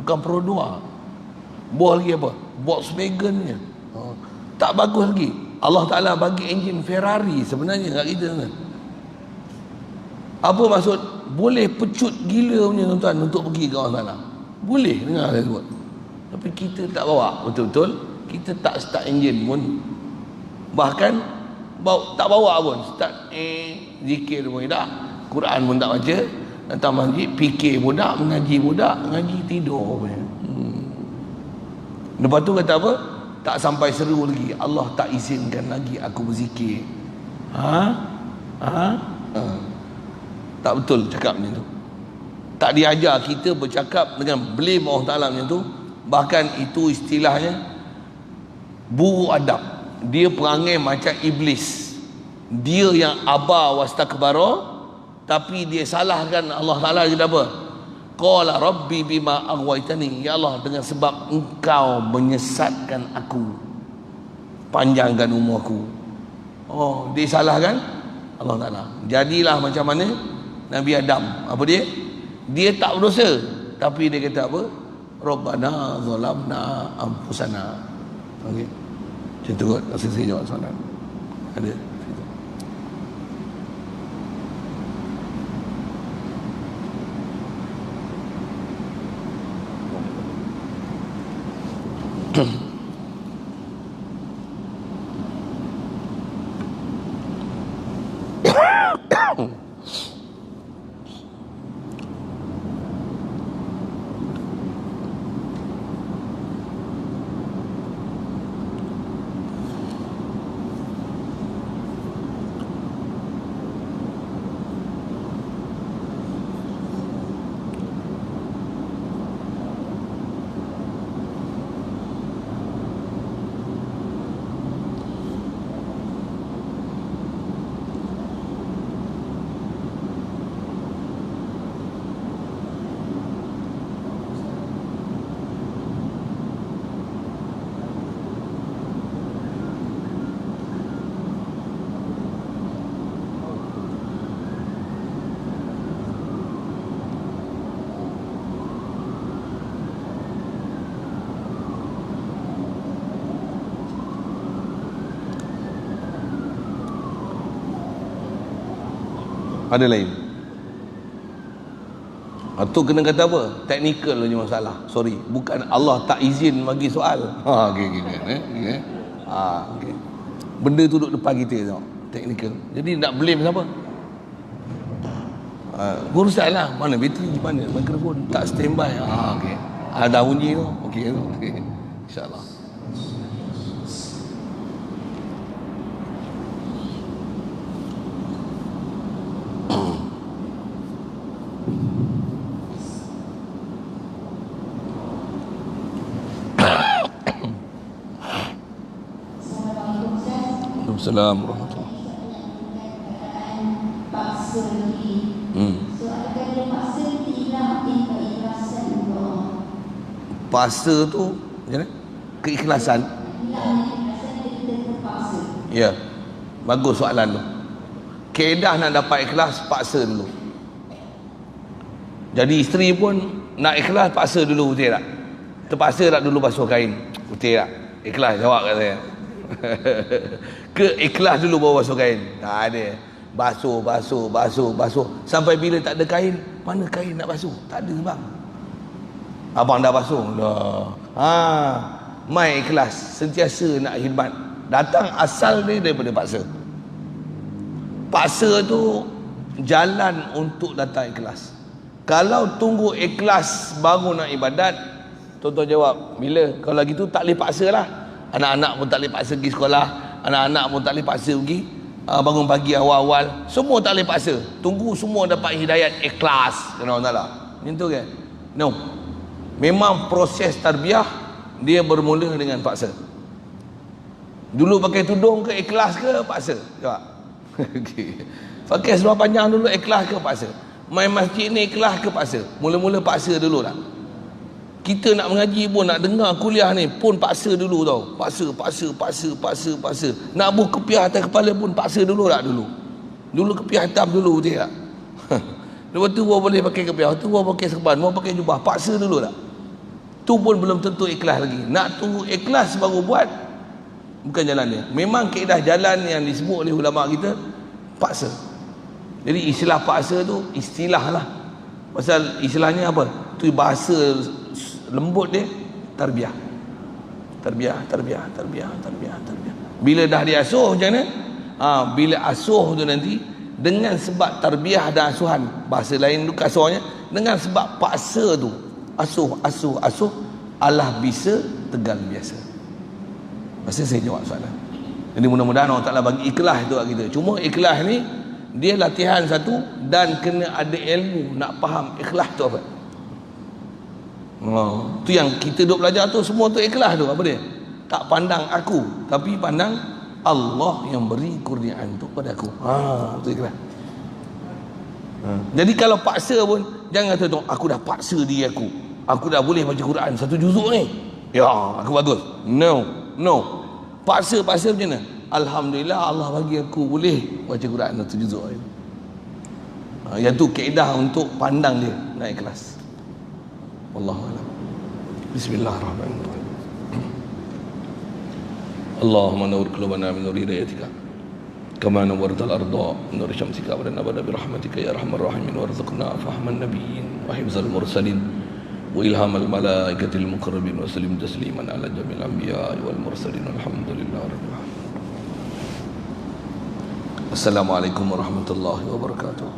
bukan Pro 2. Buat lagi apa? Volkswagen nya. Tak bagus lagi. Allah Ta'ala bagi enjin Ferrari sebenarnya kat kita kan. Apa maksud? Boleh pecut gila punya tuan-tuan untuk pergi ke Allah Ta'ala. Boleh dengar saya sebut. Tapi kita tak bawa betul-betul. Kita tak start enjin pun. Bahkan tak bawa pun. Start zikir pun tak. Quran pun tak baca. Datang masjid, fikir pun tak. Mengaji pun tak. Mengaji tidur pun. Lepas tu kata apa? Tak sampai seru lagi, Allah tak izinkan lagi aku berzikir. Tak betul cakap macam tu. Tak diajar kita bercakap dengan blame Allah Ta'ala macam tu. Bahkan itu istilahnya buruk adab. Dia perangai macam iblis. Dia yang aba wastakbara, tapi dia salahkan Allah Ta'ala. Dia apa? Qala rabbi bima aghwaytani, ya Allah, dengan sebab engkau menyesatkan aku, panjangkan umurku. Oh, dia salahkan Allah Ta'ala. Jadilah macam mana Nabi Adam. Apa dia? Dia tak berdosa, tapi dia kata apa? Rabbana zalamna anfusana. Okey. Macam tu kot. Rasa saya jawab soalan. Ada? Ada lain. Itu kena kata apa? Teknikal je masalah. Sorry, bukan Allah tak izin bagi soal. Okey. Okey. Benda tu duduk depan kita tengok. Teknikal. Jadi nak blame siapa? Urusan lah. Mana bateri, mana mikrofon, tak standby. Okey. Ada bunyi tu. Okey. InsyaAllah. Assalamualaikum warahmatullahi wabarakatuh. Paksa tu macam mana? Keikhlasan. Ya. Bagus soalan tu. Kaedah nak dapat ikhlas, paksa dulu. Jadi isteri pun nak ikhlas, paksa dulu, betul tak? Terpaksa tak dulu basuh kain? Betul tak? Ikhlas, jawab kat saya. Ke ikhlas dulu bawa basuh kain? Tak ada. Basuh sampai bila tak ada kain, mana kain nak basuh? Tak ada bang. Abang dah basuh dah. Mai ikhlas, sentiasa nak khidmat. Datang asal dia daripada paksa. Paksa tu jalan untuk datang ikhlas. Kalau tunggu ikhlas baru nak ibadat, tuan-tuan jawab, bila? Kalau gitu tak boleh paksa lah. Anak-anak pun tak boleh paksa pergi sekolah, anak-anak pun tak boleh paksa pergi bangun pagi awal-awal, semua tak boleh paksa. Tunggu semua dapat hidayat ikhlas kena Allah Ta'ala. Macam tu kan? No. Memang proses tarbiyah dia bermula dengan paksa. Dulu pakai tudung ke ikhlas ke paksa? Jawab. Okay. Pakai seluar panjang dulu ikhlas ke paksa? Main masjid ni ikhlas ke paksa? Mula-mula paksa dulu lah. Kita nak mengaji pun, nak dengar kuliah ni pun paksa dulu tau. Paksa. Nak buh kepiah atas kepala pun paksa dulu tak dulu. Dulu kepiah hitam dulu je tak. Lepas tu baru boleh pakai kepiah, tu baru pakai serban, baru pakai jubah. Paksa dulu tak. Tu pun belum tentu ikhlas lagi. Nak tunggu ikhlas baru buat, bukan jalan dia. Memang kaedah jalan yang disebut oleh ulama kita paksa. Jadi istilah paksa tu istilah lah. Pasal istilahnya apa? Tu bahasa lembut dia tarbiyah. Tarbiyah. Bila dah diasuh macam mana? Bila asuh tu nanti dengan sebab tarbiyah dan asuhan, bahasa lain tu kasarnya, dengan sebab paksa tu, asuh Allah bisa tegal biasa. Masa saya jawab soalan. Jadi mudah-mudahan Allah Ta'ala bagi ikhlas tu kat kita. Cuma ikhlas ni dia latihan satu dan kena ada ilmu nak faham ikhlas tu apa. Tu yang kita duk belajar tu semua tu ikhlas tu apa dia? Tak pandang aku tapi pandang Allah yang beri kurniaan tu pada aku. Tu ikhlas. Jadi kalau paksa pun jangan kata aku dah paksa diri aku dah boleh baca Quran 1 juzuk ni, ya aku bagus. No. Paksa macam mana? Alhamdulillah Allah bagi aku boleh baca Quran 1 juzuk ni. Yang tu kaedah untuk pandang dia nak ikhlas. Wallahu a'lam. Bismillahirrahmanirrahim. Allahumma nawwir qulubana min nur hidayatika kama nawwartal arda min nur syamsika wa nabada bi rahmatika ya arhamar rahimin warzuqna fahman nabiyyin wa hifzal mursalin wa ilhamal malaikatil muqarrabin wa sallim tasliman ala jamil anbiya wal mursalin walhamdulillahi rabbil alamin. Assalamualaikum warahmatullahi wabarakatuh.